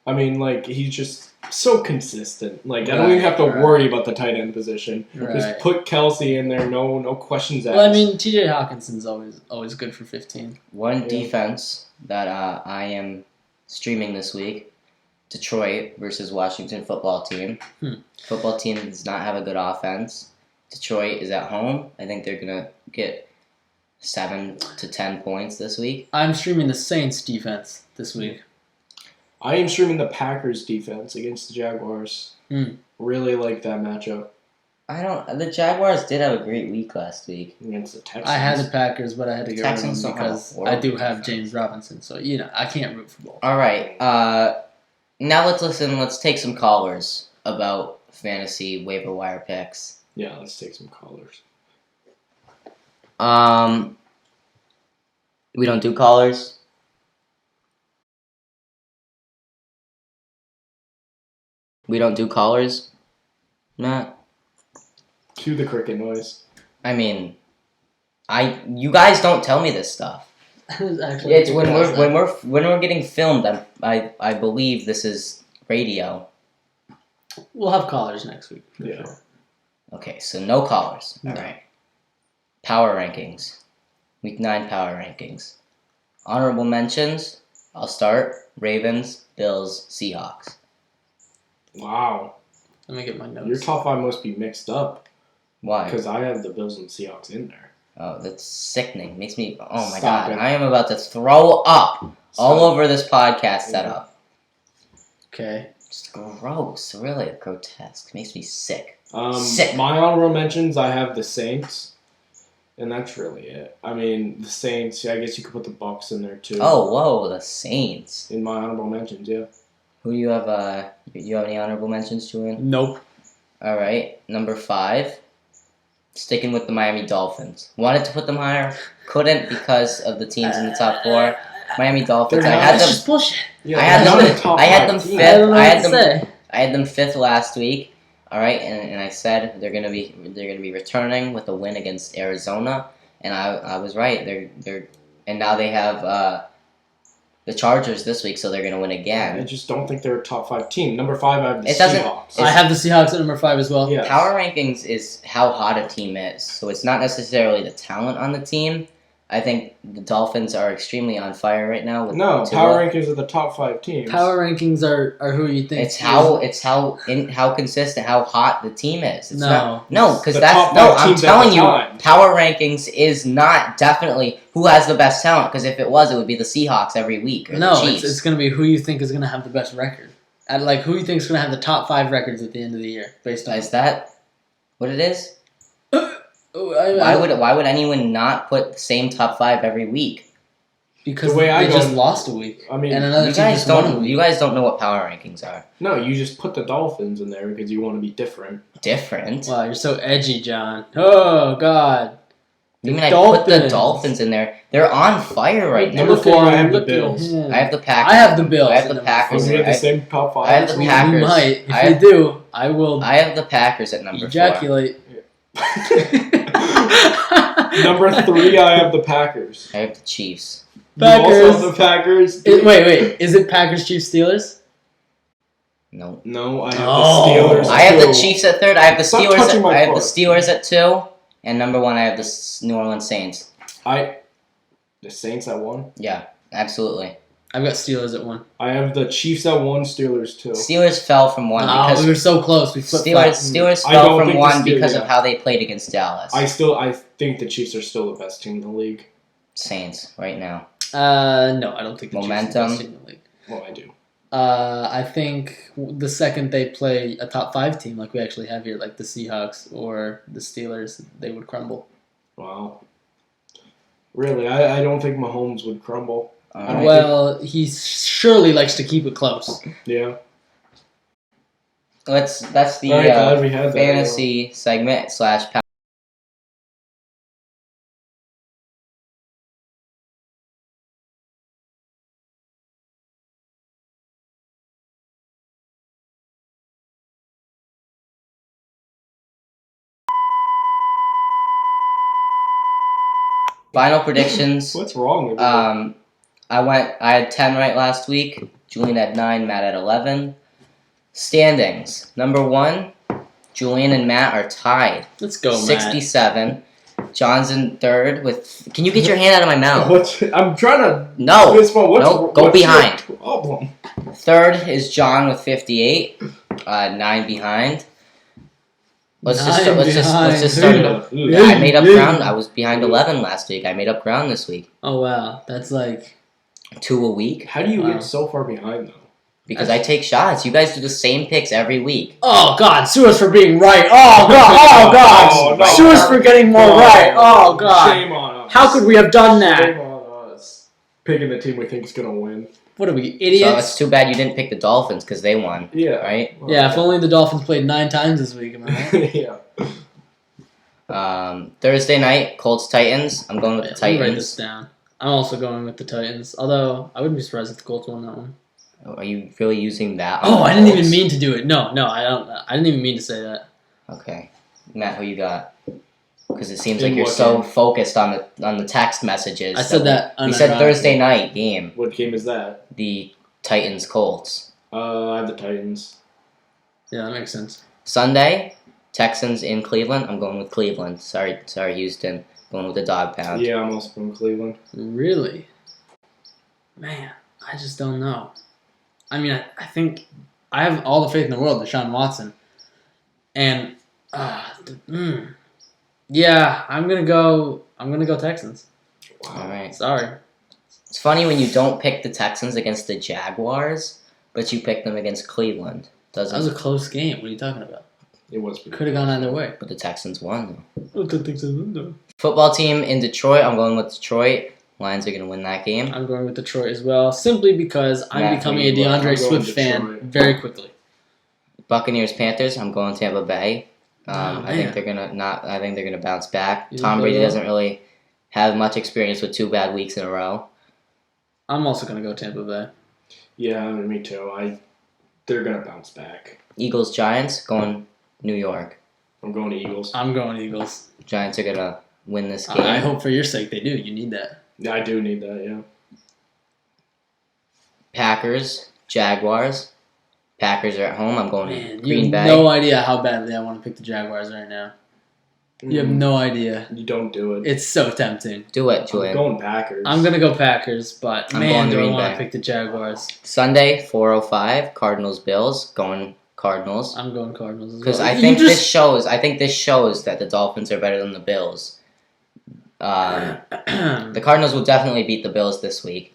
[SPEAKER 2] I mean, like, he's just so consistent. Like, I don't even have to worry about the tight end position.
[SPEAKER 3] Right.
[SPEAKER 2] Just put Kelce in there, no questions asked.
[SPEAKER 3] Well, I mean, T.J. Hawkinson's always good for 15.
[SPEAKER 1] One defense that I am streaming this week, Detroit versus Washington football team. Football team does not have a good offense. Detroit is at home. I think they're going to get 7 to 10 points this week.
[SPEAKER 3] I'm streaming the Saints defense this week.
[SPEAKER 2] I am streaming the Packers defense against the Jaguars. Really like that matchup.
[SPEAKER 1] The Jaguars did have a great week last week
[SPEAKER 2] against the Texans.
[SPEAKER 3] I had the Packers, but I had to get rid of them because I do have
[SPEAKER 1] defense.
[SPEAKER 3] James Robinson, so I can't root for both.
[SPEAKER 1] All right. Now let's listen. Let's take some callers about fantasy waiver wire picks.
[SPEAKER 2] Yeah, let's take some callers.
[SPEAKER 1] We don't do callers. We don't do callers. Matt.
[SPEAKER 2] Cue the cricket noise.
[SPEAKER 1] I mean, you guys don't tell me this stuff. It's when we're getting filmed. I believe this is radio.
[SPEAKER 3] We'll have callers next week. For sure.
[SPEAKER 1] Okay, so no callers. All right. Power rankings. Week 9 power rankings. Honorable mentions. I'll start. Ravens, Bills, Seahawks.
[SPEAKER 2] Wow.
[SPEAKER 3] Let me get my notes.
[SPEAKER 2] Your top 5 must be mixed up.
[SPEAKER 1] Why?
[SPEAKER 2] Because I have the Bills and Seahawks in there.
[SPEAKER 1] Oh, that's sickening. Makes me... Oh, my
[SPEAKER 2] Stop
[SPEAKER 1] God.
[SPEAKER 2] it.
[SPEAKER 1] I am about to throw up all over this podcast setup.
[SPEAKER 3] Okay.
[SPEAKER 1] Just gross. Really grotesque. Makes me sick.
[SPEAKER 2] Sick. My honorable mentions, I have the Saints. And that's really it. I mean, the Saints, I guess you could put the Bucks in there too.
[SPEAKER 1] Oh, whoa, the Saints.
[SPEAKER 2] In my honorable mentions, yeah.
[SPEAKER 1] Who you have, you have any honorable mentions, Julian?
[SPEAKER 3] Nope.
[SPEAKER 1] All right, number 5. Sticking with the Miami Dolphins. Wanted to put them higher, couldn't because of the teams in the top 4. Miami Dolphins.
[SPEAKER 3] That's just bullshit.
[SPEAKER 2] Yeah,
[SPEAKER 1] I had them 5th.
[SPEAKER 3] I don't know what to say.
[SPEAKER 1] I had them 5th last week. All right, and I said they're gonna be returning with a win against Arizona, and I was right. And now they have the Chargers this week, so they're gonna win again.
[SPEAKER 2] I just don't think they're a top 5 team. Number 5, I have the Seahawks.
[SPEAKER 3] I have the Seahawks at number 5 as well.
[SPEAKER 2] Yes.
[SPEAKER 1] Power rankings is how hot a team is, so it's not necessarily the talent on the team. I think the Dolphins are extremely on fire right now. With
[SPEAKER 2] No,
[SPEAKER 1] Tua.
[SPEAKER 2] power rankings are the top 5 teams.
[SPEAKER 3] Power rankings are who you think.
[SPEAKER 1] It's how consistent, how hot the team is. It's
[SPEAKER 3] No.
[SPEAKER 1] because
[SPEAKER 2] The
[SPEAKER 1] that's
[SPEAKER 2] top
[SPEAKER 1] no.
[SPEAKER 2] 5
[SPEAKER 1] I'm
[SPEAKER 2] teams at
[SPEAKER 1] telling
[SPEAKER 2] the
[SPEAKER 1] you,
[SPEAKER 2] time.
[SPEAKER 1] power rankings is not definitely who has the best talent. Because if it was, it would be the Seahawks every week or the Chiefs.
[SPEAKER 3] It's going to be who you think is going to have the best record. And like who you think is going to have the top 5 records at the end of the year, based on.
[SPEAKER 1] Is that what it is?
[SPEAKER 3] Why
[SPEAKER 1] Why would anyone not put the same top 5 every week?
[SPEAKER 3] Because
[SPEAKER 2] The way I
[SPEAKER 3] they
[SPEAKER 2] go-
[SPEAKER 3] just lost a week.
[SPEAKER 2] I mean,
[SPEAKER 3] and another
[SPEAKER 1] You
[SPEAKER 3] team
[SPEAKER 1] guys
[SPEAKER 3] just won a
[SPEAKER 1] don't.
[SPEAKER 3] week.
[SPEAKER 1] You guys don't know what power rankings are.
[SPEAKER 2] no, you just put the Dolphins in there because you want to be different.
[SPEAKER 1] Different.
[SPEAKER 3] Wow, you're so edgy, John. Oh God.
[SPEAKER 1] You mean I put the Dolphins in there? They're on fire right now.
[SPEAKER 2] Number 4, I have the Bills.
[SPEAKER 1] I have the Packers.
[SPEAKER 3] I have the Bills.
[SPEAKER 1] I have the Packers.
[SPEAKER 2] We have the same top 5.
[SPEAKER 1] I have the
[SPEAKER 3] We
[SPEAKER 1] Packers.
[SPEAKER 3] might. If we do, I will
[SPEAKER 1] I have the Packers at number 4.
[SPEAKER 3] ejaculate.
[SPEAKER 2] Number 3, I have the Packers.
[SPEAKER 1] I have the Chiefs.
[SPEAKER 2] You also have the Packers.
[SPEAKER 3] Wait. Is it Packers, Chiefs, Steelers?
[SPEAKER 1] No.
[SPEAKER 2] No, I have
[SPEAKER 3] Oh.
[SPEAKER 2] the Steelers.
[SPEAKER 1] I have the
[SPEAKER 2] too.
[SPEAKER 1] Chiefs at 3rd. I have the
[SPEAKER 2] Stop
[SPEAKER 1] Steelers.
[SPEAKER 2] touching my
[SPEAKER 1] I have the
[SPEAKER 2] foot.
[SPEAKER 1] Steelers at 2, and number 1, I have the New Orleans Saints.
[SPEAKER 2] The Saints at 1.
[SPEAKER 1] Yeah, absolutely.
[SPEAKER 3] I've got Steelers at 1.
[SPEAKER 2] I have the Chiefs at 1, Steelers 2.
[SPEAKER 1] Steelers fell from 1
[SPEAKER 3] Oh,
[SPEAKER 1] because
[SPEAKER 3] we were so close. We
[SPEAKER 1] Steelers
[SPEAKER 2] I
[SPEAKER 1] fell
[SPEAKER 2] don't
[SPEAKER 1] from
[SPEAKER 2] think
[SPEAKER 1] 1
[SPEAKER 2] the Steelers-
[SPEAKER 1] because of
[SPEAKER 2] yeah.
[SPEAKER 1] how they played against Dallas.
[SPEAKER 2] I think the Chiefs are still the best team in the league.
[SPEAKER 1] Saints right now.
[SPEAKER 3] No, I don't think the
[SPEAKER 1] Momentum.
[SPEAKER 3] Chiefs are the best team in the league.
[SPEAKER 2] Well, I do.
[SPEAKER 3] I think the second they play a top 5 team like we actually have here, like the Seahawks or the Steelers, they would crumble.
[SPEAKER 2] Wow. Really, I don't think Mahomes would crumble.
[SPEAKER 1] Alright.
[SPEAKER 3] Well, he surely likes to keep it close.
[SPEAKER 2] Yeah.
[SPEAKER 1] That's the
[SPEAKER 2] Alright, glad we had that.
[SPEAKER 1] fantasy segment / final predictions.
[SPEAKER 2] What's wrong with you?
[SPEAKER 1] I had 10 right last week. Julian had 9, Matt had 11. Standings. Number 1, Julian and Matt are tied.
[SPEAKER 3] Let's go, Matt.
[SPEAKER 1] 67. John's in 3rd with... Can you get your hand out of my mouth?
[SPEAKER 2] I'm trying to...
[SPEAKER 1] No.
[SPEAKER 2] What's
[SPEAKER 1] Go behind.
[SPEAKER 2] your problem?
[SPEAKER 1] 3rd is John with 58. 9 behind. Let's just start it up. I made up ground. I was behind 11 last week. I made up ground this week.
[SPEAKER 3] Oh, wow. That's like...
[SPEAKER 1] 2 a week.
[SPEAKER 2] How do you
[SPEAKER 3] Wow.
[SPEAKER 2] get so far behind, though?
[SPEAKER 1] Because I take shots. You guys do the same picks every week.
[SPEAKER 3] Oh, God. Sue us for being right. Oh, God. Oh, God.
[SPEAKER 2] Oh, no.
[SPEAKER 3] Sue us for getting more right. Oh, God.
[SPEAKER 2] Shame on us.
[SPEAKER 3] How could we have done that?
[SPEAKER 2] Shame on us. Picking the team we think is going to win.
[SPEAKER 3] What are we,
[SPEAKER 1] So
[SPEAKER 3] idiots?
[SPEAKER 1] it's too bad you didn't pick the Dolphins because they won.
[SPEAKER 2] Yeah.
[SPEAKER 1] Right?
[SPEAKER 3] Yeah, if only the Dolphins played 9 times this week. Am I right?
[SPEAKER 2] Yeah.
[SPEAKER 1] Thursday night, Colts Titans. I'm going with the
[SPEAKER 3] Let me write this
[SPEAKER 1] Titans.
[SPEAKER 3] down. I'm also going with the Titans. Although, I wouldn't be surprised if the Colts won that one.
[SPEAKER 1] Are you really using that? on
[SPEAKER 3] Oh,
[SPEAKER 1] the
[SPEAKER 3] I didn't
[SPEAKER 1] Colts?
[SPEAKER 3] even mean to do it. No, I don't. I didn't even mean to say that.
[SPEAKER 1] Okay, Matt, who you got? Because it seems
[SPEAKER 2] In
[SPEAKER 1] like you're
[SPEAKER 2] what
[SPEAKER 1] so
[SPEAKER 2] game?
[SPEAKER 1] focused on the text messages.
[SPEAKER 3] I said that.
[SPEAKER 1] You said
[SPEAKER 3] unironically.
[SPEAKER 1] Thursday night game.
[SPEAKER 2] What game is that?
[SPEAKER 1] The Titans Colts.
[SPEAKER 2] I have the Titans.
[SPEAKER 3] Yeah, that makes sense.
[SPEAKER 1] Sunday, Texans in Cleveland. I'm going with Cleveland. Sorry, Houston. Going with the dog pound.
[SPEAKER 2] Yeah, I'm also from Cleveland.
[SPEAKER 3] Really? Man, I just don't know. I mean, I think I have all the faith in the world in Deshaun Watson. And, yeah, I'm gonna go Texans.
[SPEAKER 1] All right.
[SPEAKER 3] Sorry.
[SPEAKER 1] It's funny when you don't pick the Texans against the Jaguars, but you pick them against Cleveland.
[SPEAKER 3] That was a close game. What are you talking about?
[SPEAKER 2] It was pretty
[SPEAKER 3] Could have gone either way.
[SPEAKER 1] But the Texans won.
[SPEAKER 3] I'm
[SPEAKER 1] Football team in Detroit. I'm going with Detroit. Lions are going to win that game.
[SPEAKER 3] going with Detroit as well, simply because I'm
[SPEAKER 1] Matt,
[SPEAKER 3] becoming
[SPEAKER 1] who
[SPEAKER 3] a
[SPEAKER 1] you got?
[SPEAKER 3] DeAndre
[SPEAKER 2] I'm going
[SPEAKER 3] Swift fan
[SPEAKER 2] Detroit.
[SPEAKER 3] very quickly.
[SPEAKER 1] Buccaneers Panthers. I'm going Tampa Bay. I think
[SPEAKER 3] man.
[SPEAKER 1] they're gonna bounce back.
[SPEAKER 3] You
[SPEAKER 1] Tom
[SPEAKER 3] think
[SPEAKER 1] Brady
[SPEAKER 3] they will?
[SPEAKER 1] doesn't really have much experience with 2 bad weeks in a row.
[SPEAKER 3] I'm also going to go Tampa Bay.
[SPEAKER 2] Yeah, me too. They're gonna bounce back.
[SPEAKER 1] Eagles Giants. Going New York.
[SPEAKER 2] I'm going to Eagles.
[SPEAKER 3] I'm going Eagles.
[SPEAKER 1] Giants are gonna win this game.
[SPEAKER 3] I hope for your sake they do. You need that.
[SPEAKER 2] Yeah, I do need that. Yeah.
[SPEAKER 1] Packers Jaguars. Packers are at home. I'm going
[SPEAKER 3] Man, you
[SPEAKER 1] Green
[SPEAKER 3] have
[SPEAKER 1] Bay.
[SPEAKER 3] no idea how badly I want to pick the Jaguars right now. You have no idea.
[SPEAKER 2] You don't do it.
[SPEAKER 3] It's so tempting.
[SPEAKER 1] Do it,
[SPEAKER 2] I'm
[SPEAKER 1] Julian.
[SPEAKER 2] going Packers.
[SPEAKER 3] I'm going to go Packers, but
[SPEAKER 1] I'm
[SPEAKER 3] man,
[SPEAKER 1] going
[SPEAKER 3] do I
[SPEAKER 1] Green
[SPEAKER 3] want
[SPEAKER 1] Bay.
[SPEAKER 3] to pick the Jaguars.
[SPEAKER 1] Sunday 4:05. Cardinals Bills. Going Cardinals.
[SPEAKER 3] I'm going Cardinals as
[SPEAKER 1] Because
[SPEAKER 3] well.
[SPEAKER 1] I think this shows that the Dolphins are better than the Bills. The Cardinals will definitely beat the Bills this week,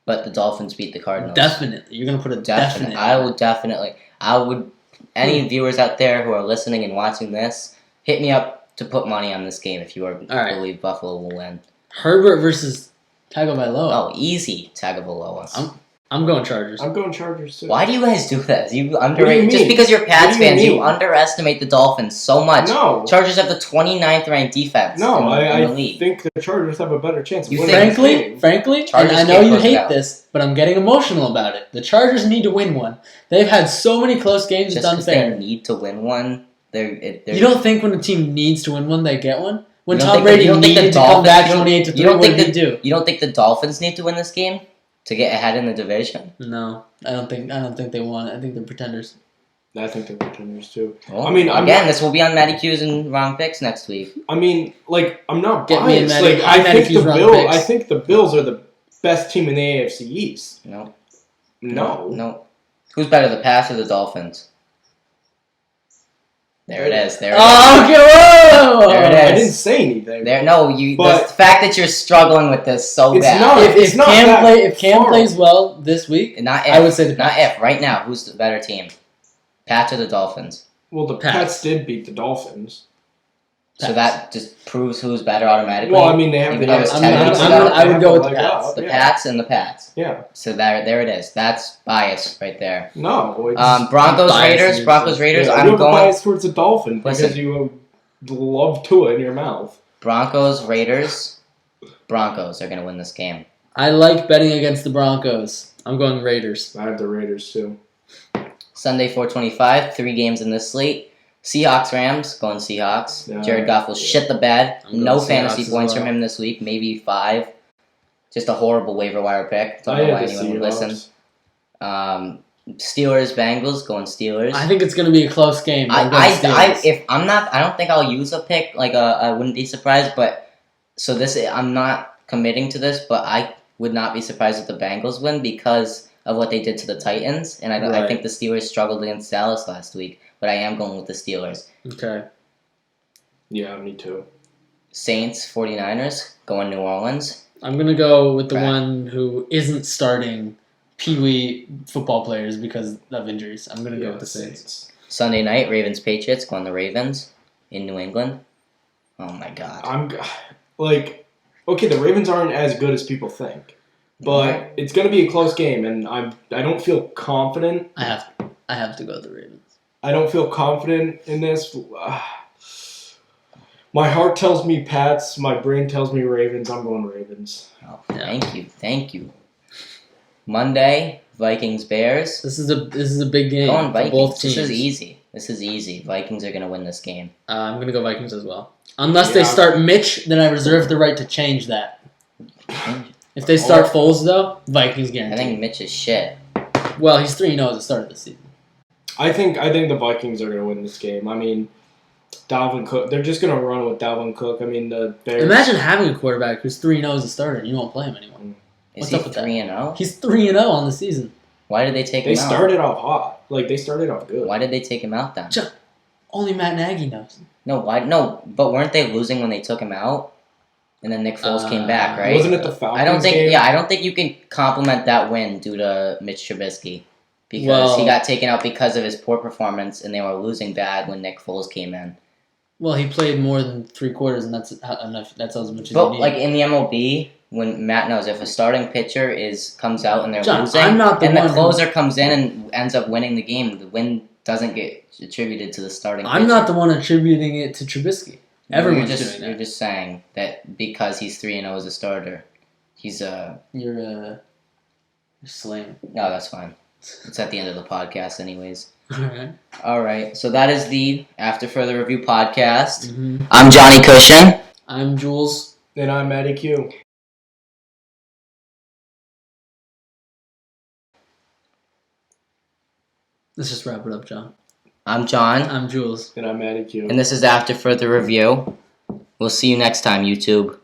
[SPEAKER 1] but the Dolphins beat the Cardinals.
[SPEAKER 3] Definitely. You're going to put a definite.
[SPEAKER 1] I would. Any viewers out there who are listening and watching this, hit me up to put money on this game if you
[SPEAKER 3] right.
[SPEAKER 1] believe Buffalo will win.
[SPEAKER 3] Herbert versus Tagovailoa.
[SPEAKER 1] Oh, easy, Tagovailoa.
[SPEAKER 3] I'm going Chargers.
[SPEAKER 2] I'm going Chargers too.
[SPEAKER 1] Why do you guys do this? You
[SPEAKER 2] do you
[SPEAKER 1] underrate
[SPEAKER 2] mean?
[SPEAKER 1] just because you're Pats
[SPEAKER 2] What do you
[SPEAKER 1] fans. You
[SPEAKER 2] mean?
[SPEAKER 1] underestimate the Dolphins so much.
[SPEAKER 2] No.
[SPEAKER 1] Chargers have the 29th ranked defense.
[SPEAKER 2] No,
[SPEAKER 1] in the
[SPEAKER 2] I
[SPEAKER 1] league.
[SPEAKER 2] think the Chargers have a better chance of
[SPEAKER 1] You
[SPEAKER 2] winning
[SPEAKER 1] think-
[SPEAKER 2] this game.
[SPEAKER 3] Frankly, and
[SPEAKER 1] Chargers
[SPEAKER 3] I know
[SPEAKER 1] can't
[SPEAKER 3] you
[SPEAKER 1] close it
[SPEAKER 3] hate
[SPEAKER 1] out.
[SPEAKER 3] this, but I'm getting emotional about it. The Chargers need to win one. They've had so many close games,
[SPEAKER 1] Just
[SPEAKER 3] it's
[SPEAKER 1] because they
[SPEAKER 3] unfair.
[SPEAKER 1] need to win one, they're
[SPEAKER 3] You don't think when a team needs to win one, they get one? When
[SPEAKER 1] You don't
[SPEAKER 3] Tom
[SPEAKER 1] think the-
[SPEAKER 3] Brady
[SPEAKER 1] you don't think the
[SPEAKER 3] needed to come
[SPEAKER 1] Dolphins-
[SPEAKER 3] back
[SPEAKER 1] you don't-
[SPEAKER 3] 28 to 3,
[SPEAKER 1] you don't
[SPEAKER 3] what
[SPEAKER 1] think
[SPEAKER 3] did he do?
[SPEAKER 1] You don't think the Dolphins need to win this game to get ahead in the division?
[SPEAKER 3] No, I don't think they want it. I think they're pretenders.
[SPEAKER 2] I think they're pretenders too.
[SPEAKER 1] Well,
[SPEAKER 2] I mean, I'm
[SPEAKER 1] again,
[SPEAKER 2] not-
[SPEAKER 1] this will be on Matty Q's and wrong picks next week.
[SPEAKER 2] I mean, like, I'm not
[SPEAKER 3] Get me and
[SPEAKER 2] biased.
[SPEAKER 3] Matty-
[SPEAKER 2] Like,
[SPEAKER 3] I'm
[SPEAKER 2] I
[SPEAKER 3] Matty
[SPEAKER 2] think
[SPEAKER 3] Q's
[SPEAKER 2] the
[SPEAKER 3] wrong
[SPEAKER 2] Bills.
[SPEAKER 3] picks.
[SPEAKER 2] I think the Bills are the best team in the AFC East.
[SPEAKER 1] No,
[SPEAKER 2] No.
[SPEAKER 1] Who's better, the Pats or the Dolphins? There it is. There it is.
[SPEAKER 3] Oh, okay, whoa!
[SPEAKER 1] There it
[SPEAKER 2] I
[SPEAKER 1] is.
[SPEAKER 2] didn't say anything.
[SPEAKER 1] There, no, you.
[SPEAKER 2] But-
[SPEAKER 1] the fact that you're struggling with this so
[SPEAKER 2] It's
[SPEAKER 1] bad.
[SPEAKER 2] not-
[SPEAKER 3] If
[SPEAKER 2] It's not
[SPEAKER 3] Cam
[SPEAKER 2] that
[SPEAKER 3] if Cam
[SPEAKER 2] far.
[SPEAKER 3] plays well this week,
[SPEAKER 1] Not if.
[SPEAKER 3] I would say the
[SPEAKER 1] not
[SPEAKER 3] Pats.
[SPEAKER 1] if. Right now, who's the better team? Pats or the Dolphins?
[SPEAKER 2] Well, the
[SPEAKER 3] Pats.
[SPEAKER 2] Pats did beat the Dolphins.
[SPEAKER 1] So that just proves who's better automatically.
[SPEAKER 2] Well, I mean, they have
[SPEAKER 1] Even
[SPEAKER 2] the
[SPEAKER 1] though it's
[SPEAKER 2] best
[SPEAKER 1] 10
[SPEAKER 2] team.
[SPEAKER 1] minutes
[SPEAKER 3] I'm
[SPEAKER 1] ago.
[SPEAKER 3] gonna- I would
[SPEAKER 2] They have
[SPEAKER 3] go
[SPEAKER 2] a
[SPEAKER 3] with the
[SPEAKER 2] leg
[SPEAKER 3] Pats.
[SPEAKER 2] up,
[SPEAKER 1] the
[SPEAKER 2] yeah.
[SPEAKER 1] Pats and the Pats.
[SPEAKER 2] Yeah.
[SPEAKER 1] So there it is. That's bias right there.
[SPEAKER 2] No. It's,
[SPEAKER 1] Broncos
[SPEAKER 3] bias
[SPEAKER 1] Raiders.
[SPEAKER 3] is-
[SPEAKER 1] Broncos Raiders.
[SPEAKER 2] yeah,
[SPEAKER 1] I'm
[SPEAKER 2] you have a
[SPEAKER 1] going
[SPEAKER 2] bias towards the Dolphin because
[SPEAKER 1] Listen.
[SPEAKER 2] you love Tua in your mouth.
[SPEAKER 1] Broncos Raiders. Broncos are gonna win this game.
[SPEAKER 3] I like betting against the Broncos. I'm going Raiders.
[SPEAKER 2] I have the Raiders too.
[SPEAKER 1] Sunday 4:25. 3 games in this slate. Seahawks Rams. Going Seahawks.
[SPEAKER 2] Yeah.
[SPEAKER 1] Jared Goff will shit the bed.
[SPEAKER 3] I'm going
[SPEAKER 1] No
[SPEAKER 3] Seahawks
[SPEAKER 1] fantasy
[SPEAKER 3] as
[SPEAKER 1] points
[SPEAKER 3] well.
[SPEAKER 1] from him this week. Maybe 5. Just a horrible waiver wire pick. Don't
[SPEAKER 2] I
[SPEAKER 1] know
[SPEAKER 2] had
[SPEAKER 1] why
[SPEAKER 2] the
[SPEAKER 1] anyone would listen.
[SPEAKER 2] Seahawks.
[SPEAKER 1] Steelers Bengals. Going Steelers.
[SPEAKER 3] I think it's going to be a close game. I'm going Steelers.
[SPEAKER 1] I don't think I'll use a pick. Like I wouldn't be surprised. But so I'm not committing to this. But I would not be surprised if the Bengals win because of what they did to the Titans. And I
[SPEAKER 3] Right.
[SPEAKER 1] think the Steelers struggled against Dallas last week. But I am going with the Steelers.
[SPEAKER 3] Okay.
[SPEAKER 2] Yeah, me too.
[SPEAKER 1] Saints 49ers. Going New Orleans.
[SPEAKER 3] I'm going to go with the
[SPEAKER 1] Right.
[SPEAKER 3] one who isn't starting Pee-wee football players because of injuries. I'm going to go with the Saints.
[SPEAKER 1] Sunday night Ravens Patriots. Going the Ravens in New England. Oh my God.
[SPEAKER 2] I'm like, okay, the Ravens aren't as good as people think, but it's gonna be a close game, and I don't feel confident.
[SPEAKER 3] I have to go with the Ravens.
[SPEAKER 2] I don't feel confident in this. My heart tells me Pats. My brain tells me Ravens. I'm going Ravens.
[SPEAKER 1] Oh, thank you. Monday, Vikings Bears.
[SPEAKER 3] This is a big game
[SPEAKER 1] Going
[SPEAKER 3] for
[SPEAKER 1] Vikings.
[SPEAKER 3] both teams.
[SPEAKER 1] This is easy. Vikings are gonna win this game.
[SPEAKER 3] I'm going to go Vikings as well. Unless they
[SPEAKER 2] Yeah.
[SPEAKER 3] start Mitch, then I reserve the right to change that. If they start Foles, though, Vikings
[SPEAKER 1] I
[SPEAKER 3] guaranteed.
[SPEAKER 1] think Mitch is shit.
[SPEAKER 3] Well, he's 3-0 at the start of the season.
[SPEAKER 2] I think the Vikings are gonna win this game. I mean, Dalvin Cook. They're just gonna run with Dalvin Cook. I mean, the Bears.
[SPEAKER 3] Imagine having a quarterback who's 3-0 as a starter and you won't play him anymore.
[SPEAKER 1] Is
[SPEAKER 3] What's
[SPEAKER 1] he
[SPEAKER 3] up with that?
[SPEAKER 1] 3-0?
[SPEAKER 3] He's 3-0 on the season.
[SPEAKER 1] Why did they take
[SPEAKER 2] They
[SPEAKER 1] him out?
[SPEAKER 2] started off hot. Like they started off good.
[SPEAKER 1] Why did they take him out then?
[SPEAKER 3] Only Matt Nagy knows.
[SPEAKER 1] No, why? No, but weren't they losing when they took him out? And then Nick Foles came back, right?
[SPEAKER 2] Wasn't it the Falcons
[SPEAKER 1] I don't think.
[SPEAKER 2] game?
[SPEAKER 1] Yeah, I don't think you can compliment that win due to Mitch Trubisky because he
[SPEAKER 3] Well-
[SPEAKER 1] got taken out because of his poor performance, and they were losing bad when Nick Foles came in.
[SPEAKER 3] Well, he played more than 3 quarters, and that's enough. That's as much as
[SPEAKER 1] But
[SPEAKER 3] you need.
[SPEAKER 1] like in the MLB, when Matt knows if a starting pitcher comes out and they're
[SPEAKER 3] John,
[SPEAKER 1] losing,
[SPEAKER 3] I'm not the
[SPEAKER 1] and
[SPEAKER 3] one
[SPEAKER 1] the
[SPEAKER 3] who-
[SPEAKER 1] closer comes in and ends up winning the game, the win doesn't get attributed to the starting.
[SPEAKER 3] I'm
[SPEAKER 1] pitcher.
[SPEAKER 3] not the one attributing it to Trubisky. Everyone's
[SPEAKER 1] you're just,
[SPEAKER 3] doing that.
[SPEAKER 1] You're just saying that because he's 3-0 as a starter, he's
[SPEAKER 3] You're slaying.
[SPEAKER 1] No, that's fine. It's at the end of the podcast, anyways.
[SPEAKER 3] Alright.
[SPEAKER 1] All right, so that is the After Further Review podcast.
[SPEAKER 3] Mm-hmm.
[SPEAKER 1] I'm Johnny Cushion.
[SPEAKER 3] I'm Jules.
[SPEAKER 2] And I'm Matty Q.
[SPEAKER 3] Let's just wrap it up, John.
[SPEAKER 1] I'm John,
[SPEAKER 3] I'm Jules.
[SPEAKER 2] And I'm Matty Q.
[SPEAKER 1] and this is After Further Review. We'll see you next time, YouTube.